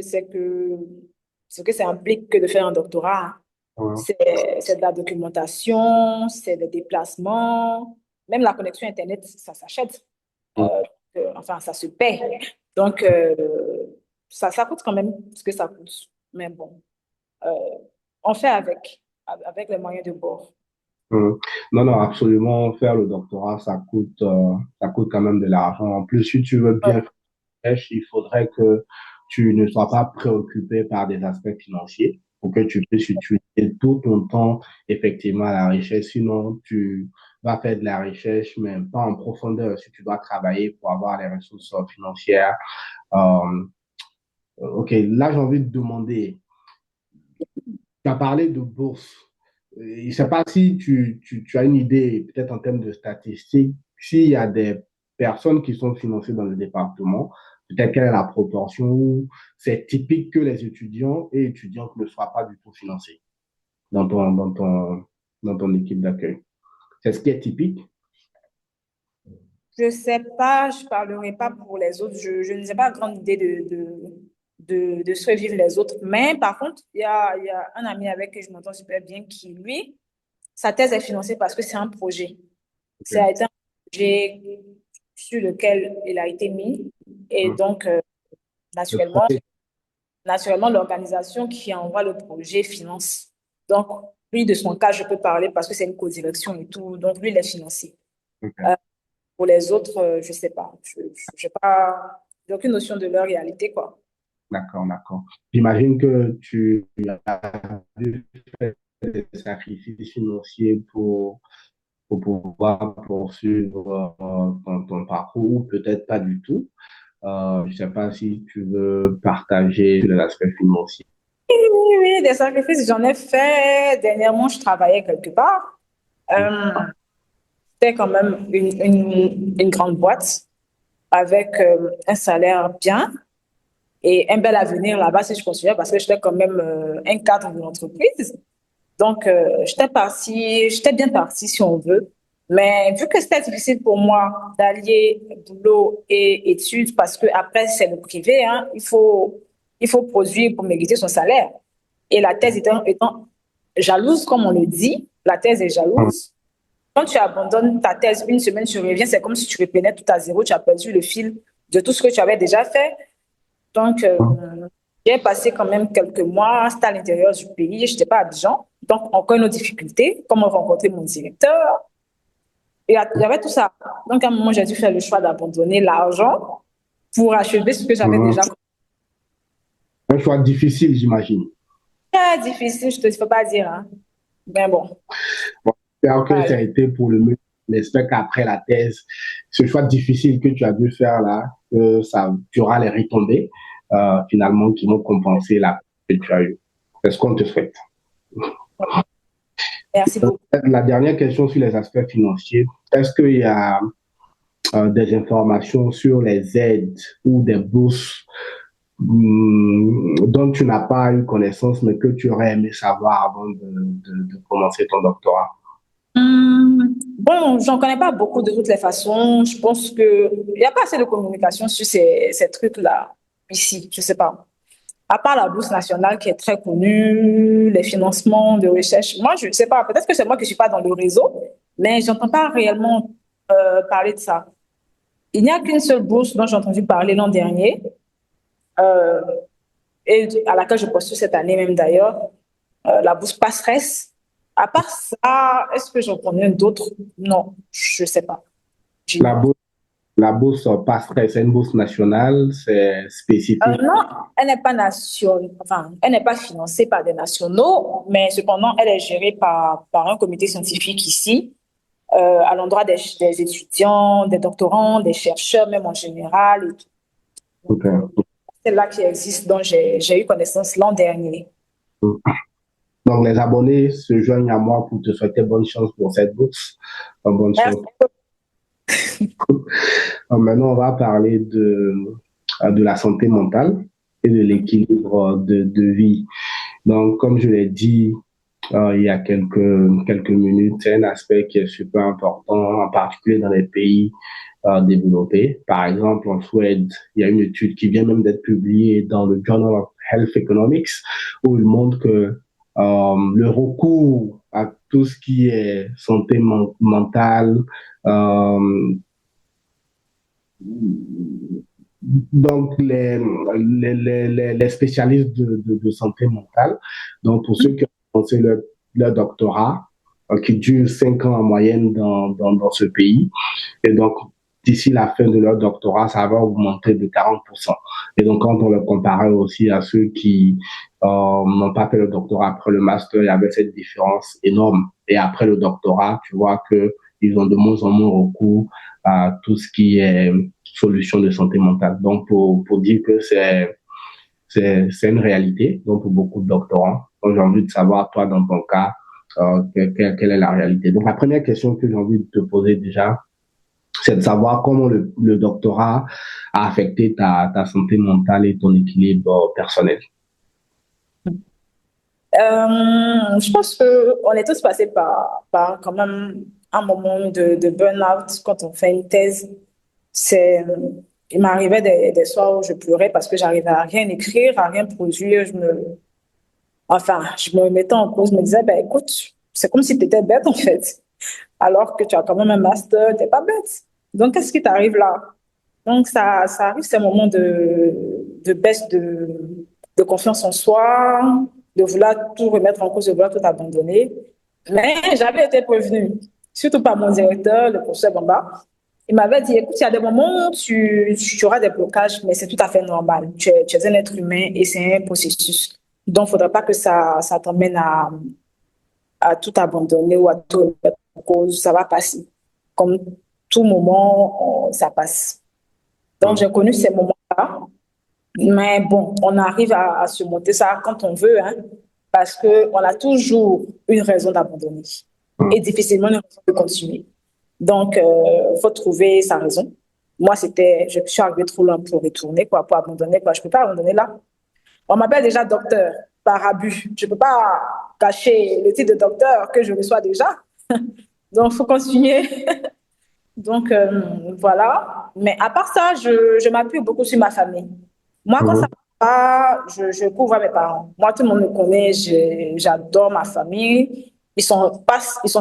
que ça implique que de faire un doctorat.
Mhm.
C'est de la documentation, c'est des déplacements, même la connexion Internet, ça s'achète. Euh, enfin, ça se paie. Donc, ça coûte quand même ce que ça coûte. Mais bon, euh, on fait avec. avec les moyens de bord.
Non, non, absolument. Faire le doctorat, ça coûte quand même de l'argent. En plus, si tu veux
Ouais.
bien faire, il faudrait que tu ne sois pas préoccupé par des aspects financiers pour que tu puisses utiliser tout ton temps effectivement à la recherche. Sinon, tu vas faire de la recherche, mais pas en profondeur. Si tu dois travailler pour avoir les ressources financières. Euh, ok, là, j'ai envie de demander, tu as parlé de bourse. Je ne sais pas si tu as une idée, peut-être en termes de statistiques, s'il y a des personnes qui sont financées dans le département, peut-être quelle est la proportion où c'est typique que les étudiants et étudiantes ne soient pas du tout financés dans ton équipe d'accueil. C'est ce qui est typique?
Je sais pas, je parlerai pas pour les autres. Je n'ai pas grande idée de ce que vivent les autres. Mais par contre, il y a un ami avec qui je m'entends super bien qui, lui, sa thèse est financée parce que c'est un projet. Ça a
Ok.
été un projet sur lequel il a été mis. Et
Hum.
donc,
Le
naturellement,
projet.
naturellement, l'organisation qui envoie le projet finance. Donc, lui, de son cas, je peux parler parce que c'est une co-direction et tout. Donc, lui, il est financé.
Ok.
Pour les autres, je sais pas. J'ai pas, j'ai aucune notion de leur réalité, quoi.
D'accord, d'accord. J'imagine que tu as dû faire des sacrifices financiers pour pouvoir poursuivre ton parcours ou peut-être pas du tout. Je ne sais pas si tu veux partager l'aspect financier.
Oui, oui, oui, des sacrifices, j'en ai fait. Dernièrement, je travaillais quelque part. Euh, C'était quand même une grande boîte avec un salaire bien et un bel avenir là-bas, si je considère, parce que j'étais quand même un cadre de l'entreprise. Donc, j'étais bien partie, si on veut. Mais vu que c'était difficile pour moi d'allier boulot et études, parce que après, c'est le privé, hein, il faut produire pour mériter son salaire. Et la thèse étant jalouse, comme on le dit, la thèse est jalouse. Quand tu abandonnes ta thèse une semaine, tu reviens, c'est comme si tu reprenais tout à zéro, tu as perdu le fil de tout ce que tu avais déjà fait. Donc, j'ai passé quand même quelques mois, c'était à l'intérieur du pays, je n'étais pas à Abidjan. Donc, encore nos difficultés, comment rencontrer mon directeur. Et il y avait tout ça. Donc, à un moment, j'ai dû faire le choix d'abandonner l'argent pour achever ce que j'avais déjà.
Un choix difficile, j'imagine.
Très difficile, je ne te peux pas dire. Hein. Mais bon.
Bon, j'espère que ça
Voilà.
a été pour le mieux. J'espère qu'après la thèse, ce choix difficile que tu as dû faire là, que ça, tu auras les retombées finalement qui vont compenser la que tu as eue. C'est ce qu'on te souhaite.
Merci beaucoup.
La dernière question sur les aspects financiers, est-ce qu'il y a des informations sur les aides ou des bourses dont tu n'as pas eu connaissance, mais que tu aurais aimé savoir avant de commencer ton doctorat?
Bon, j'en connais pas beaucoup de toutes les façons. Je pense que il n'y a pas assez de communication sur ces trucs-là ici. Je sais pas. À part la bourse nationale qui est très connue, les financements de recherche. Moi, je ne sais pas. Peut-être que c'est moi qui suis pas dans le réseau, mais j'entends pas réellement parler de ça. Il n'y a qu'une seule bourse dont j'ai entendu parler l'an dernier euh, et à laquelle je postule cette année même d'ailleurs, la bourse Passeresse. À part ça, est-ce que j'en connais d'autres? Non, je sais pas.
La
J'ignore.
bourse, la bourse passerelle, c'est une bourse nationale, c'est spécifique.
Non, elle n'est pas nationale, enfin, elle n'est pas financée par des nationaux, mais cependant, elle est gérée par un comité scientifique ici, à l'endroit des étudiants, des doctorants, des chercheurs, même en général. Et tout. Donc,
Ok.
c'est là qui existe, dont j'ai eu connaissance l'an dernier.
Donc, les abonnés se joignent à moi pour te souhaiter bonne chance pour cette bourse. Bonne chance.
Merci.
Maintenant, on va parler de la santé mentale et de l'équilibre de vie. Donc, comme je l'ai dit il y a quelques minutes, c'est un aspect qui est super important, en particulier dans les pays développés. Par exemple, en Suède, il y a une étude qui vient même d'être publiée dans le Journal of Health Economics où il montre que le recours à tout ce qui est santé mentale, euh, donc les spécialistes de santé mentale, donc pour ceux qui ont commencé leur doctorat, qui dure 5 ans en moyenne dans ce pays. Et donc, d'ici la fin de leur doctorat, ça va augmenter de 40%. Et donc, quand on le comparait aussi à ceux qui n'ont pas fait le doctorat après le master, il y avait cette différence énorme. Et après le doctorat, tu vois que ils ont de moins en moins recours à tout ce qui est solution de santé mentale. Donc, pour dire que c'est une réalité, donc pour beaucoup de doctorants. Donc, j'ai envie de savoir, toi, dans ton cas, quelle est la réalité. Donc, la première question que j'ai envie de te poser déjà, c'est de savoir comment le doctorat a affecté ta santé mentale et ton équilibre personnel.
Je pense qu'on est tous passés par quand même un moment de burn-out quand on fait une thèse. C'est, il m'arrivait des soirs où je pleurais parce que j'arrivais à rien écrire, à rien produire. Je me mettais en cause, je me disais, ben écoute, c'est comme si tu étais bête en fait. Alors que tu as quand même un master, t'es pas bête. Donc, qu'est-ce qui t'arrive là? Donc, ça arrive ces moments de baisse de confiance en soi, de vouloir tout remettre en cause, de vouloir tout abandonner. Mais j'avais été prévenue, surtout par mon directeur, le professeur Bamba. Il m'avait dit, écoute, il y a des moments où tu auras des blocages, mais c'est tout à fait normal. Tu es un être humain et c'est un processus. Donc, il ne faudra pas que ça t'emmène à tout abandonner ou à tout remettre en cause. Ça va passer. Comme tout moment, ça passe. Donc, j'ai connu ces moments-là. Mais bon, on arrive à surmonter ça quand on veut, hein, parce qu'on a toujours une raison d'abandonner et difficilement une raison de continuer. Donc, il faut trouver sa raison. Moi, je suis arrivée trop loin pour retourner, quoi, pour abandonner. Quoi. Je ne peux pas abandonner là. On m'appelle déjà docteur par abus. Je ne peux pas cacher le titre de docteur que je reçois déjà. Donc, il faut continuer. Donc, voilà. Mais à part ça, je m'appuie beaucoup sur ma famille. Moi, quand ça
Mhm.
va pas, je couvre mes parents. Moi, tout le monde me connaît, j'adore ma famille. Ils sont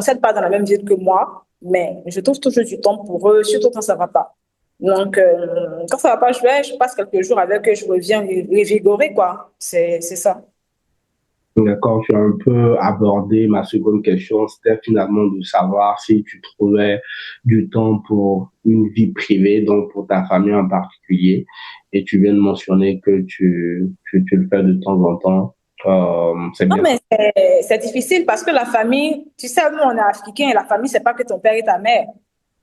certes pas dans la même ville que moi, mais je trouve toujours du temps pour eux, surtout quand ça va pas. Donc, quand ça va pas, je passe quelques jours avec eux, je reviens revigorée, quoi. C'est ça.
D'accord, tu as un peu abordé ma seconde question, c'était finalement de savoir si tu trouvais du temps pour une vie privée, donc pour ta famille en particulier, et tu viens de mentionner que tu le fais de temps en temps. C'est
Non,
bien ça.
mais c'est difficile parce que la famille, tu sais, nous, on est africains et la famille, c'est pas que ton père et ta mère.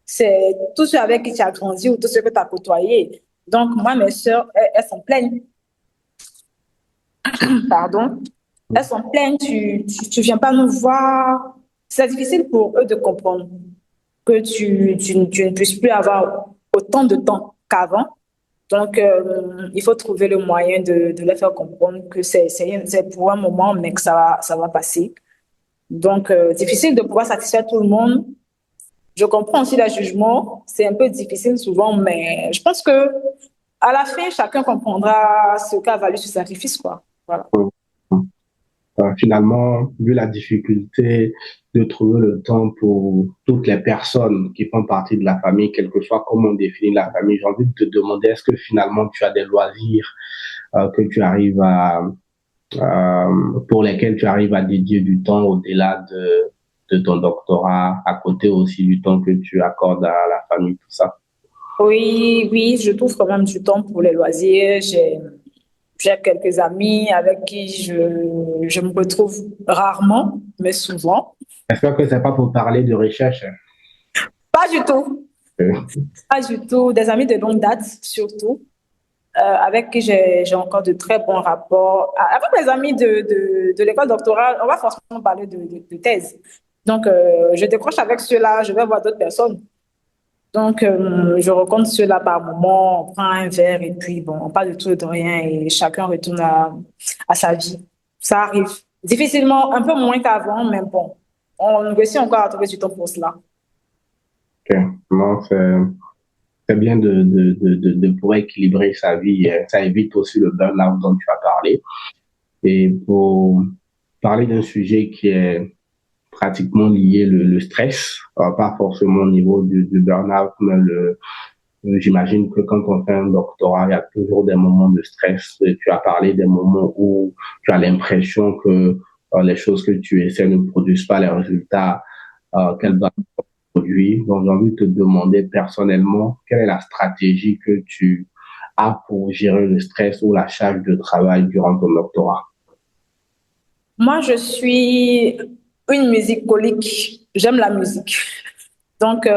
C'est tous ceux avec qui tu as grandi ou tous ceux que tu as côtoyés. Donc, moi, mes sœurs, elles sont pleines. Pardon. Elles sont pleines, tu viens pas nous voir. C'est difficile pour eux de comprendre que tu ne puisses plus avoir autant de temps qu'avant. Donc, il faut trouver le moyen de leur faire comprendre que c'est pour un moment, mais que ça va passer. Donc, difficile de pouvoir satisfaire tout le monde. Je comprends aussi le jugement. C'est un peu difficile souvent, mais je pense que à la fin, chacun comprendra ce qu'a valu ce sacrifice, quoi. Voilà.
Finalement, vu la difficulté de trouver le temps pour toutes les personnes qui font partie de la famille, quel que soit comment on définit la famille, j'ai envie de te demander, est-ce que finalement tu as des loisirs que tu arrives pour lesquels tu arrives à dédier du temps au-delà de ton doctorat, à côté aussi du temps que tu accordes à la famille, tout ça.
Oui, oui, je trouve quand même du temps pour les loisirs. J'ai quelques amis avec qui je me retrouve rarement, mais souvent.
J'espère que c'est pas pour parler de recherche.
Pas du tout. Pas du tout. Des amis de longue date, surtout, avec qui j'ai encore de très bons rapports. Avec mes amis de l'école doctorale, on va forcément parler de thèse. Donc, je décroche avec ceux-là, je vais voir d'autres personnes. Donc, je rencontre ceux-là par moment, on prend un verre et puis, bon, on parle de tout et de rien et chacun retourne à sa vie. Ça arrive. Difficilement, un peu moins qu'avant, mais bon, on réussit encore à trouver du temps pour cela.
Ok. Non, c'est bien de pouvoir équilibrer sa vie. Ça évite aussi le burn-out dont tu as parlé. Et pour parler d'un sujet qui est pratiquement lié le stress, pas forcément au niveau du burn-out, mais j'imagine que quand on fait un doctorat, il y a toujours des moments de stress. Et tu as parlé des moments où tu as l'impression que les choses que tu essaies ne produisent pas les résultats qu'elles doivent produire. Donc, j'ai envie de te demander personnellement, quelle est la stratégie que tu as pour gérer le stress ou la charge de travail durant ton doctorat?
Moi, je suis une musicolique. J'aime la musique. Donc,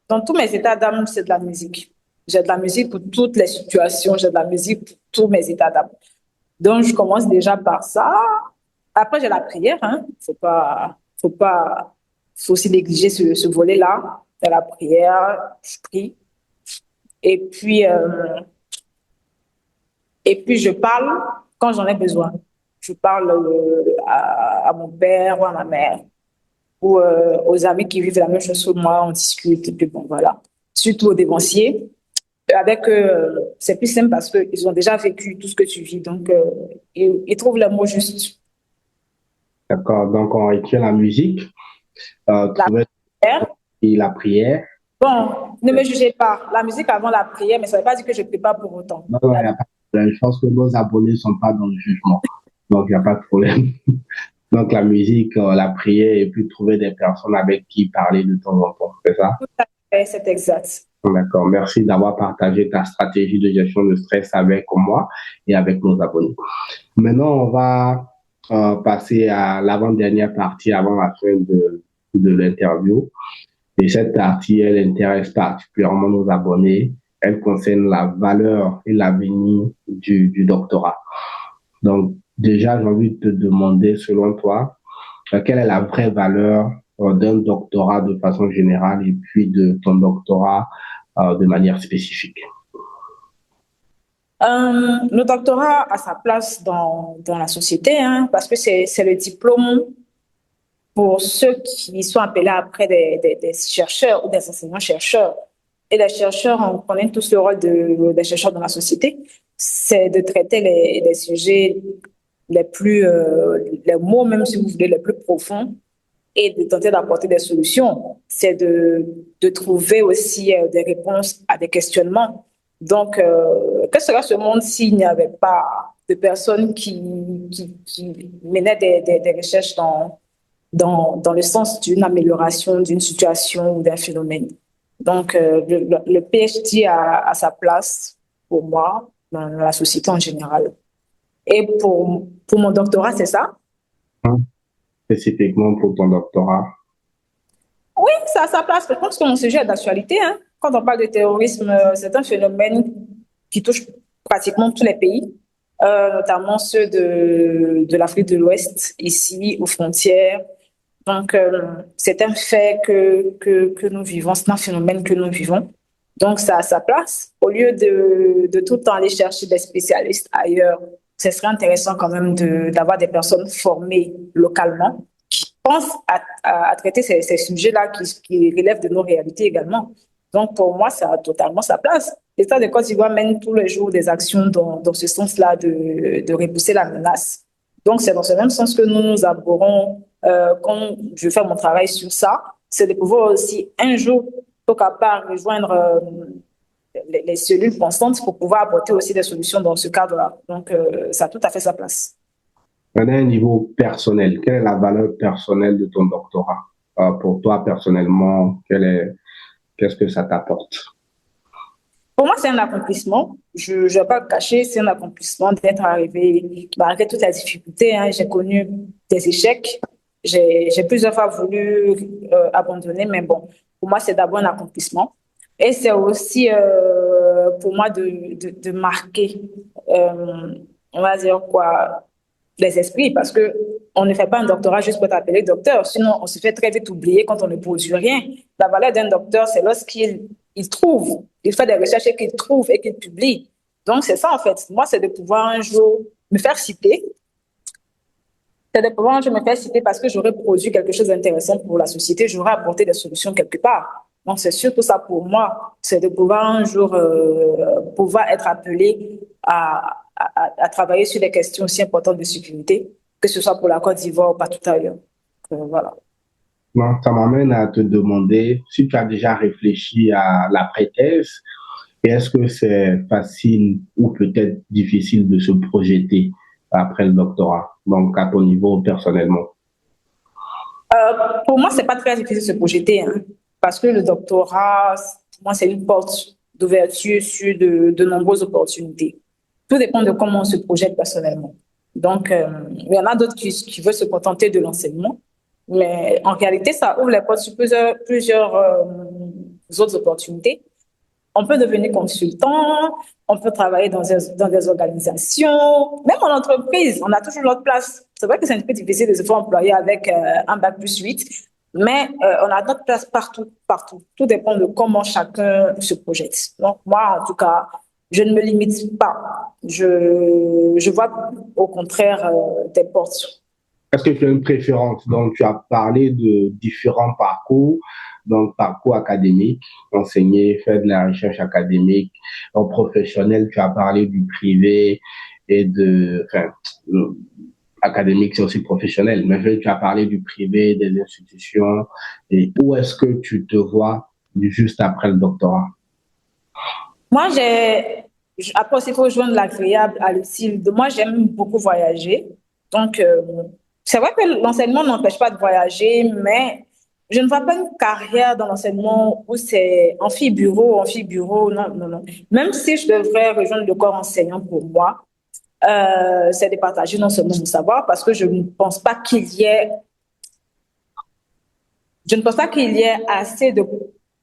dans tous mes états d'âme, c'est de la musique. J'ai de la musique pour toutes les situations. J'ai de la musique pour tous mes états d'âme. Donc, je commence déjà par ça. Après, j'ai la prière, hein. Faut aussi négliger ce volet-là. J'ai la prière, je prie. Et puis, euh, et puis, je parle quand j'en ai besoin. Je parle à mon père ou à ma mère ou aux amis qui vivent la même chose que moi. On discute. Et puis, bon, voilà. Surtout aux dévanciers. Avec eux, c'est plus simple parce qu'ils ont déjà vécu tout ce que tu vis. Donc, ils trouvent le mot juste.
D'accord. Donc, on retient la musique,
La
trouver
prière.
la prière.
Bon, ne me jugez pas. La musique avant la prière, mais ça ne veut pas dire que je ne prie pas pour autant.
Non, il n'y a pas de problème. Je pense que nos abonnés ne sont pas dans le jugement. Donc, il n'y a pas de problème. Donc, la musique, la prière, et puis trouver des personnes avec qui parler de temps en temps. C'est ça?
C'est exact.
D'accord. Merci d'avoir partagé ta stratégie de gestion de stress avec moi et avec nos abonnés. Maintenant, on va passer à l'avant-dernière partie avant la fin de l'interview. Et cette partie, elle intéresse particulièrement nos abonnés. Elle concerne la valeur et l'avenir du doctorat. Donc, déjà, j'ai envie de te demander, selon toi, quelle est la vraie valeur d'un doctorat de façon générale et puis de ton doctorat de manière spécifique?
Le doctorat a sa place dans la société, hein, parce que c'est le diplôme pour ceux qui sont appelés après des chercheurs ou des enseignants-chercheurs. Et les chercheurs, on connaît tous le rôle des chercheurs dans la société, c'est de traiter les sujets les mots, même si vous voulez, les plus profonds et de tenter d'apporter des solutions. C'est de trouver aussi des réponses à des questionnements. Donc, que serait ce monde s'il n'y avait pas de personnes qui menaient des recherches dans le sens d'une amélioration d'une situation ou d'un phénomène? Donc, le PhD a sa place pour moi dans la société en général. Et pour mon doctorat, c'est ça?
Spécifiquement pour ton doctorat.
Oui, ça a sa place. Je pense que mon sujet est d'actualité, hein. Quand on parle de terrorisme, c'est un phénomène qui touche pratiquement tous les pays, notamment ceux de l'Afrique de l'Ouest, ici, aux frontières. Donc, c'est un fait que nous vivons, c'est un phénomène que nous vivons. Donc, ça a sa place. Au lieu de tout le temps aller chercher des spécialistes ailleurs, ce serait intéressant quand même d'avoir des personnes formées localement qui pensent à traiter ces sujets-là qui relèvent de nos réalités également. Donc, pour moi, ça a totalement sa place. L'État de Côte d'Ivoire mène tous les jours des actions dans ce sens-là de repousser la menace. Donc, c'est dans ce même sens que nous nous aborderons quand je fais mon travail sur ça, c'est de pouvoir aussi un jour, pourquoi pas, rejoindre les cellules constantes pour pouvoir apporter aussi des solutions dans ce cadre-là. Donc, ça a tout à fait sa place.
À un niveau personnel, quelle est la valeur personnelle de ton doctorat? Pour toi, personnellement, qu'est-ce que ça t'apporte?
Pour moi, c'est un accomplissement. Je ne vais pas le cacher, c'est un accomplissement d'être arrivé, malgré toutes les difficultés. Hein, j'ai connu des échecs. J'ai plusieurs fois voulu abandonner, mais bon, pour moi, c'est d'abord un accomplissement. Et c'est aussi pour moi de marquer, on va dire quoi, les esprits, parce que on ne fait pas un doctorat juste pour t'appeler docteur, sinon on se fait très vite oublier quand on ne produit rien. La valeur d'un docteur, c'est lorsqu'il trouve, il fait des recherches et qu'il trouve et qu'il publie. Donc c'est ça en fait. Moi, c'est de pouvoir un jour me faire citer. C'est de pouvoir un jour me faire citer parce que j'aurais produit quelque chose d'intéressant pour la société, j'aurais apporté des solutions quelque part. Donc c'est surtout ça pour moi, c'est de pouvoir un jour pouvoir être appelé à travailler sur des questions aussi importantes de sécurité, que ce soit pour la Côte d'Ivoire ou partout ailleurs. Voilà.
Non, ça m'amène à te demander si tu as déjà réfléchi à l'après-thèse et est-ce que c'est facile ou peut-être difficile de se projeter après le doctorat, donc à ton niveau personnellement?
Pour moi, c'est pas très difficile de se projeter, hein, parce que le doctorat, pour moi, c'est une porte d'ouverture sur de nombreuses opportunités. Tout dépend de comment on se projette personnellement. Donc, il y en a d'autres qui veulent se contenter de l'enseignement, mais en réalité, ça ouvre les portes sur plusieurs autres opportunités. On peut devenir consultant, on peut travailler dans des organisations, même en entreprise, on a toujours notre place. C'est vrai que c'est un peu difficile de se faire employer avec un bac plus 8, mais on a notre place partout, partout. Tout dépend de comment chacun se projette. Donc, moi, en tout cas, je ne me limite pas. Je vois au contraire des portes.
Est-ce que tu as une préférence? Donc, tu as parlé de différents parcours, donc parcours académique, enseigner, faire de la recherche académique. En professionnel, tu as parlé du privé et enfin, académique, c'est aussi professionnel, mais tu as parlé du privé, des institutions. Et où est-ce que tu te vois juste après le doctorat?
Moi, après aussi, il faut joindre l'agréable à l'utile. Moi, j'aime beaucoup voyager. Donc, c'est vrai que l'enseignement n'empêche pas de voyager, mais je ne vois pas une carrière dans l'enseignement où c'est amphi-bureau, non, non, non. Même si je devrais rejoindre le corps enseignant pour moi, c'est de partager non seulement mon savoir, parce que je ne pense pas qu'il y ait assez de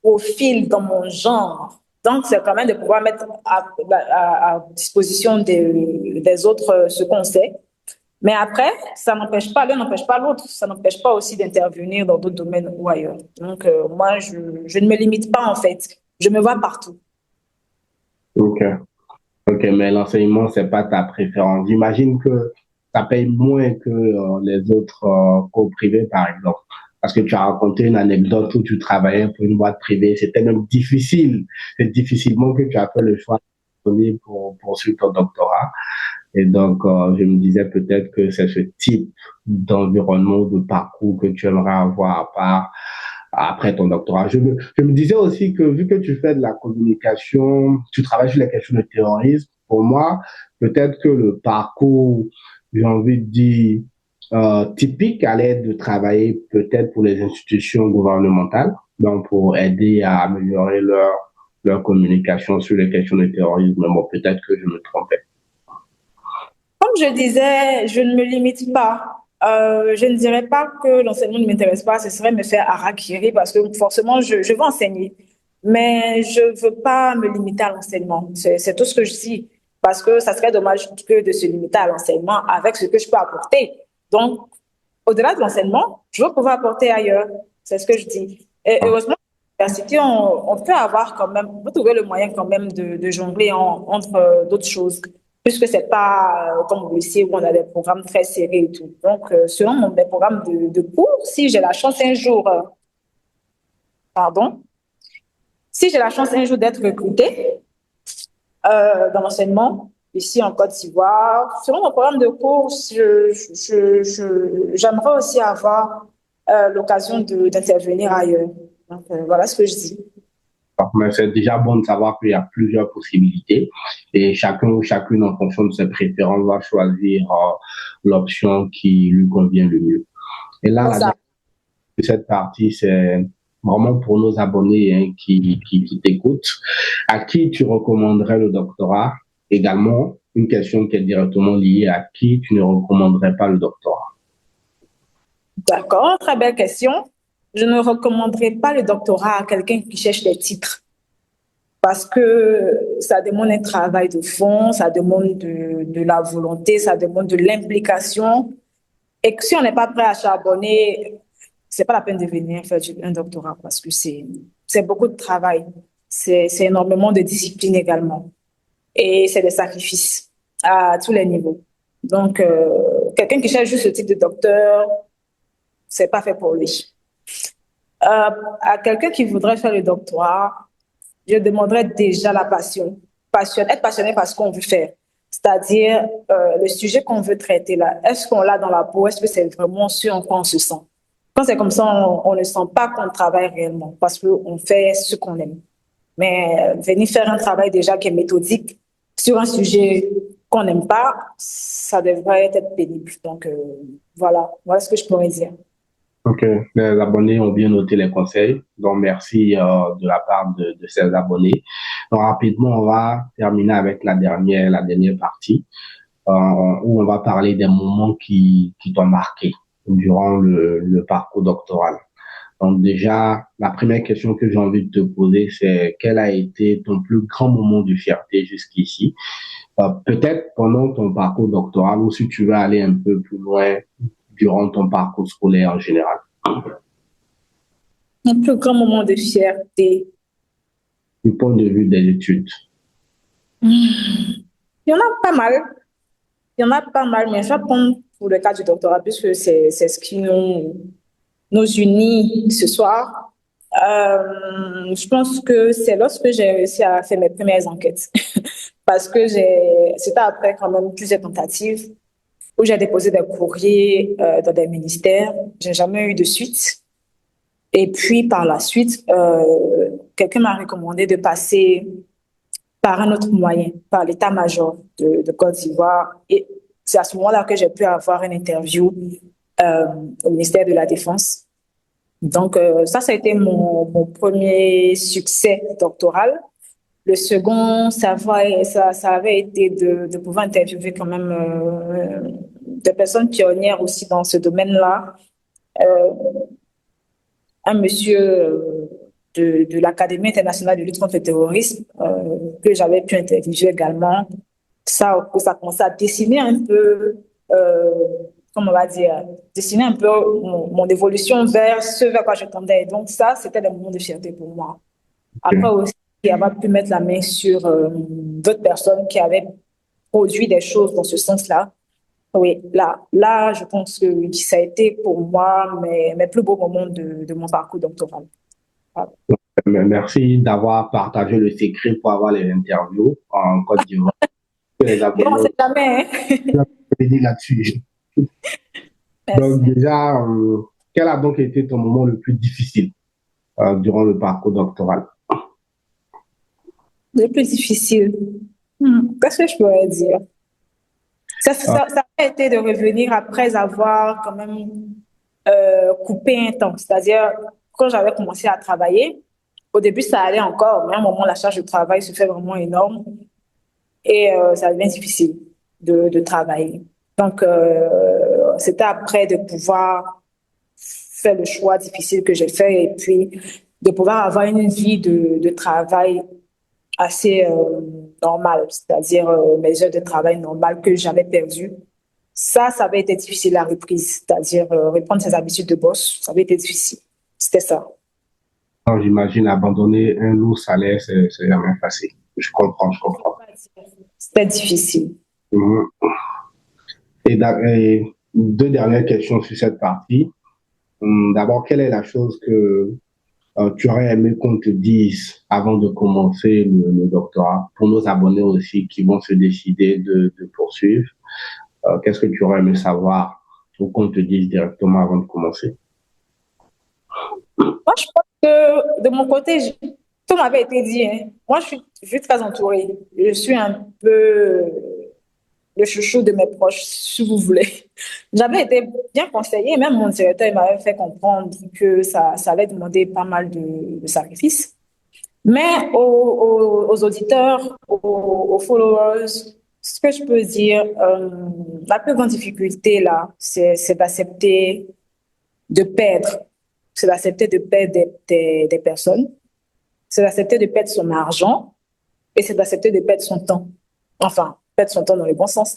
profils dans mon genre. Donc, c'est quand même de pouvoir mettre à disposition des autres ce qu'on sait. Mais après, ça n'empêche pas, l'un n'empêche pas l'autre. Ça n'empêche pas aussi d'intervenir dans d'autres domaines ou ailleurs. Donc, moi, je ne me limite pas, en fait. Je me vois partout.
Ok. Ok, mais l'enseignement, c'est pas ta préférence. J'imagine que ça paye moins que les autres cours privés, par exemple. Parce que tu as raconté une anecdote où tu travaillais pour une boîte privée. C'était même difficile. C'est difficilement que tu as fait le choix de donner pour poursuivre ton doctorat. Et donc, je me disais peut-être que c'est ce type d'environnement, de parcours que tu aimerais avoir à part après ton doctorat. Je me disais aussi que vu que tu fais de la communication, tu travailles sur les questions de terrorisme, pour moi, peut-être que le parcours, j'ai envie de dire, typique allait être de travailler peut-être pour les institutions gouvernementales, donc pour aider à améliorer leur communication sur les questions de terrorisme. Mais bon, peut-être que je me trompais.
Comme je disais, je ne me limite pas. Je ne dirais pas que l'enseignement ne m'intéresse pas, ce serait me faire harakiri parce que forcément, je veux enseigner. Mais je ne veux pas me limiter à l'enseignement. C'est tout ce que je dis. Parce que ça serait dommage que de se limiter à l'enseignement avec ce que je peux apporter. Donc, au-delà de l'enseignement, je veux pouvoir apporter ailleurs. C'est ce que je dis. Et heureusement, à l'université, on peut avoir quand même, on peut trouver le moyen quand même de jongler entre d'autres choses puisque c'est pas comme au lycée où on a des programmes très serrés et tout. Donc, selon mes programmes de cours, si j'ai la chance un jour, pardon, si j'ai la chance un jour d'être recrutée dans l'enseignement, ici en Côte d'Ivoire, selon mon programme de cours, j'aimerais aussi avoir l'occasion d'intervenir ailleurs. Donc, voilà ce que je dis.
Mais c'est déjà bon de savoir qu'il y a plusieurs possibilités et chacun ou chacune, en fonction de ses préférences, va choisir l'option qui lui convient le mieux. Et là, la dernière de cette partie, c'est vraiment pour nos abonnés qui t'écoutent. À qui tu recommanderais le doctorat? Également, une question qui est directement liée à qui tu ne recommanderais pas le doctorat?
D'accord, très belle question. Je ne recommanderais pas le doctorat à quelqu'un qui cherche des titres parce que ça demande un travail de fond, ça demande de la volonté, ça demande de l'implication. Et que si on n'est pas prêt à charbonner, c'est pas la peine de venir faire un doctorat parce que c'est beaucoup de travail. C'est énormément de discipline également. Et c'est des sacrifices à tous les niveaux. Donc, quelqu'un qui cherche juste ce type de docteur, c'est pas fait pour lui. À quelqu'un qui voudrait faire le doctorat, je demanderais déjà la passion. Être passionné par ce qu'on veut faire. C'est-à-dire, le sujet qu'on veut traiter là, est-ce qu'on l'a dans la peau? Est-ce que c'est vraiment ce en quoi on se sent? Quand c'est comme ça, on ne sent pas qu'on travaille réellement parce qu'on fait ce qu'on aime. Mais venir faire un travail déjà qui est méthodique sur un sujet qu'on n'aime pas, ça devrait être pénible. Donc, voilà ce que je pourrais dire.
Ok, les abonnés ont bien noté les conseils, donc merci de la part de ces abonnés. Donc rapidement, on va terminer avec la dernière partie où on va parler des moments qui t'ont marqué durant le parcours doctoral. Donc déjà, la première question que j'ai envie de te poser, c'est quel a été ton plus grand moment de fierté jusqu'ici? Peut-être pendant ton parcours doctoral ou si tu veux aller un peu plus loin durant ton parcours scolaire en général.
Mon plus grand moment de fierté.
Du point de vue des études.
Il y en a pas mal. Il y en a pas mal, mais je vais prendre pour le cas du doctorat, puisque c'est ce qui nous unit ce soir. Je pense que c'est lorsque j'ai réussi à faire mes premières enquêtes. Parce que c'était après quand même plusieurs tentatives où j'ai déposé des courriers dans des ministères. J'ai jamais eu de suite. Et puis par la suite, quelqu'un m'a recommandé de passer par un autre moyen, par l'état-major de Côte d'Ivoire. Et c'est à ce moment-là que j'ai pu avoir une interview euh, au ministère de la Défense. Donc, ça a été mon premier succès doctoral. Le second, ça avait été de pouvoir interviewer quand même des personnes pionnières aussi dans ce domaine-là. Euh, un monsieur de l'Académie internationale de lutte contre le terrorisme que j'avais pu interviewer également. Ça commençait à dessiner un peu, comment on va dire, dessiner un peu mon évolution vers ce vers quoi je tendais. Donc ça, c'était des moments de fierté pour moi. Après
Ok.
aussi, avoir pu mettre la main sur d'autres personnes qui avaient produit des choses dans ce sens-là. Oui, là, je pense que oui, ça a été pour moi mes plus beaux moments de mon parcours doctoral. Voilà.
Merci d'avoir partagé le secret pour avoir les interviews en Côte d'Ivoire. Que les
Bon, on
abonnés
sait jamais, hein?
ont aidé là-dessus. Donc
Merci.
déjà, quel a donc été ton moment le plus difficile durant le parcours doctoral?
Le plus difficile. Qu'est-ce que je pourrais dire?
Euh,
Ça a été de revenir après avoir quand même coupé un temps. C'est-à-dire, quand j'avais commencé à travailler, au début, ça allait encore, mais à un moment, la charge de travail se fait vraiment énorme et ça devient difficile de travailler. Donc, c'était après de pouvoir faire le choix difficile que j'ai fait et puis de pouvoir avoir une vie de travail assez normale, c'est-à-dire mes heures de travail normales que j'avais perdues. Ça avait été difficile la reprise, c'est-à-dire reprendre ses habitudes de boss, ça avait été difficile. C'était ça.
alors, j'imagine abandonner un lourd salaire, c'est jamais facile. Je comprends, je comprends.
C'était difficile.
Mhm. Et deux dernières questions sur cette partie. D'abord, quelle est la chose que tu aurais aimé qu'on te dise avant de commencer le doctorat, pour nos abonnés aussi qui vont se décider de poursuivre? Qu'est-ce que tu aurais aimé savoir ou qu'on te dise directement avant de commencer?
Moi, je pense que de mon côté, tout m'avait été dit, hein. Moi, je suis très entourée. Je suis un peu le chouchou de mes proches, si vous voulez. J'avais été bien conseillée, même mon directeur il m'avait fait comprendre que ça allait demander pas mal de sacrifices. Mais aux auditeurs, aux followers, ce que je peux dire, la plus grande difficulté là, c'est d'accepter de perdre. C'est d'accepter de perdre des personnes. C'est d'accepter de perdre son argent et c'est d'accepter de perdre son temps. Enfin, perdre son temps dans le bon sens.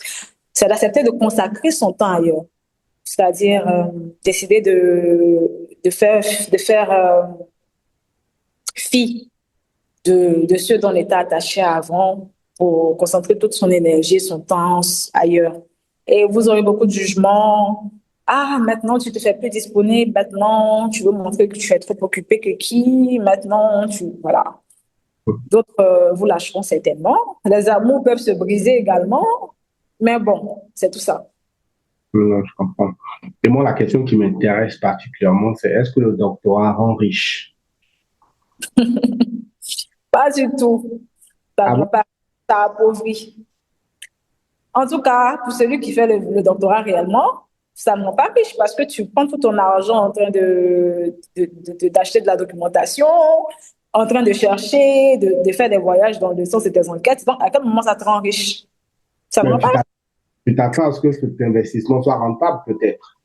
C'est d'accepter de consacrer son temps ailleurs. C'est-à-dire décider de faire fi de ceux dont on était attaché avant pour concentrer toute son énergie, son temps ailleurs. Et vous aurez beaucoup de jugements. Ah, maintenant, tu te fais plus disponible. Maintenant, tu veux montrer que tu es trop occupé que qui. Maintenant, voilà. D'autres vous lâcheront certainement. Les amours peuvent se briser également. Mais bon, c'est tout ça.
Non, je comprends. Et moi, la question qui m'intéresse particulièrement, c'est est-ce que le doctorat rend riche?
Pas du tout. Ça
Ah
ne
bon?
rend pas, ça appauvrit. En tout cas, pour celui qui fait le doctorat réellement, ça ne rend pas riche parce que tu prends tout ton argent en train d'acheter de la documentation, en train de chercher, de faire des voyages dans le sens de tes enquêtes. Donc, à quel moment ça te rend riche? Ça ne
Mais
rend pas riche.
tu t'attends à ce que cet investissement soit rentable, peut-être.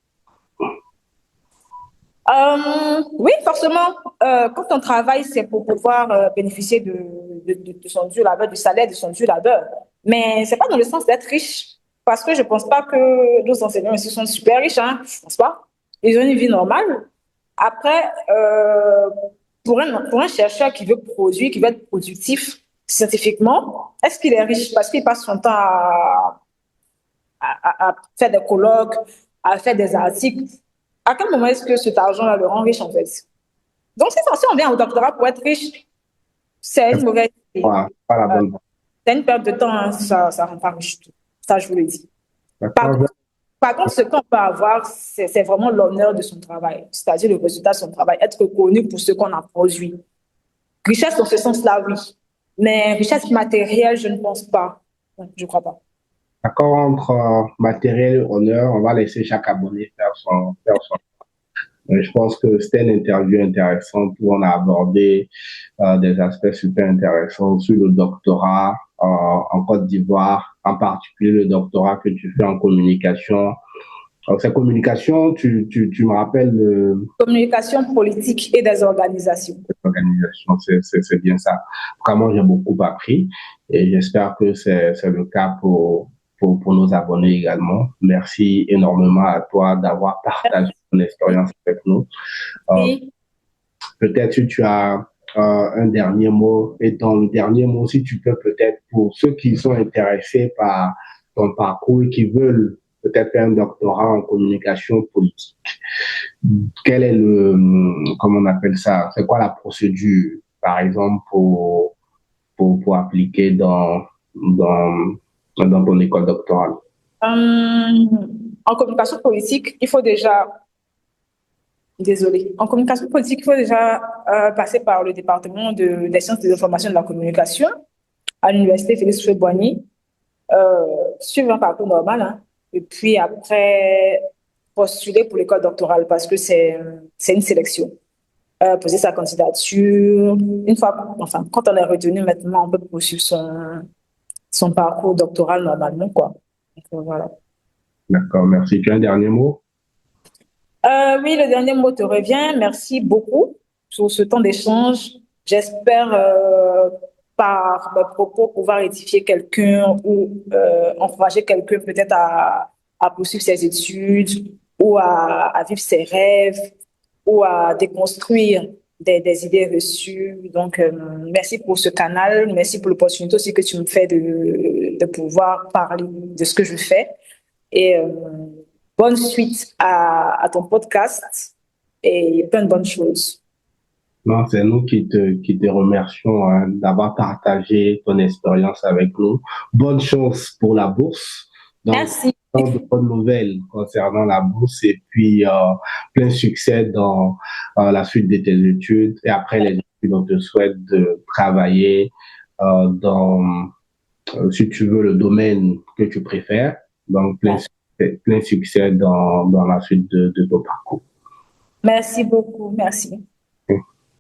Oui, forcément, quand on travaille, c'est pour pouvoir bénéficier de son dû labeur, du salaire de son dû labeur. Mais c'est pas dans le sens d'être riche, parce que je pense pas que nos enseignants ici sont super riches, hein, je pense pas. Ils ont une vie normale. Après, pour un chercheur qui veut produire, qui veut être productif scientifiquement, est-ce qu'il est riche parce qu'il passe son temps à faire des colloques, à faire des articles? À quel moment est-ce que cet argent-là le rend riche, en fait? Donc, c'est ça, si on vient au doctorat pour être riche, c'est une mauvaise idée.
Pas la bonne.
C'est une perte de temps, hein, ça ne rend pas riche du tout. Ça, je vous le dis. Par,
D'accord.
par contre, ce qu'on peut avoir, c'est vraiment l'honneur de son travail, c'est-à-dire le résultat de son travail, être reconnu pour ce qu'on a produit. Richesse dans ce sens-là, oui. Mais richesse matérielle, je ne pense pas. Je ne crois pas.
D'accord, entre matériel et honneur, on va laisser chaque abonné faire son. Je pense que c'était une interview intéressante où on a abordé des aspects super intéressants sur le doctorat en Côte d'Ivoire, en particulier le doctorat que tu fais en communication. Donc, cette communication, tu me rappelles
Communication politique et des organisations.
l'organisation, c'est bien ça. Vraiment, j'ai beaucoup appris et j'espère que c'est le cas pour nos abonnés également. Merci énormément à toi d'avoir partagé ton expérience avec nous.
Oui.
Peut-être si tu as un dernier mot, et dans le dernier mot, si tu peux peut-être, pour ceux qui sont intéressés par ton parcours et qui veulent peut-être faire un doctorat en communication politique, quel est comment on appelle ça, c'est quoi la procédure, par exemple, pour appliquer dans ton école doctorale?
En communication politique, il faut déjà Désolée. En communication politique, il faut déjà passer par le département des sciences de l'information et de la communication à l'université Félix Houphouët-Boigny, suivre un parcours normal, hein. Et puis après, postuler pour l'école doctorale parce que c'est une sélection. Poser sa candidature. Une fois, enfin, quand on est retenu maintenant, on peut poursuivre son parcours doctoral normalement, quoi. Donc, voilà.
D'accord, merci. Tu as un dernier mot?
Oui, le dernier mot te revient. Merci beaucoup pour ce temps d'échange. J'espère par mes propos pouvoir édifier quelqu'un ou encourager quelqu'un peut-être à poursuivre ses études ou à vivre ses rêves ou à déconstruire des idées reçues. Donc, merci pour ce canal. Merci pour l'opportunité aussi que tu me fais de pouvoir parler de ce que je fais. Et bonne suite à ton podcast et plein de bonnes choses.
Non, c'est nous qui te remercions hein, d'avoir partagé ton expérience avec nous. Bonne chance pour la bourse. Donc,
Merci.
de bonnes nouvelles concernant la bourse et puis plein succès dans la suite de tes études. Et après les études, on te souhaite de travailler dans, si tu veux, le domaine que tu préfères. Donc, plein succès dans la suite de ton parcours.
Merci beaucoup. Merci.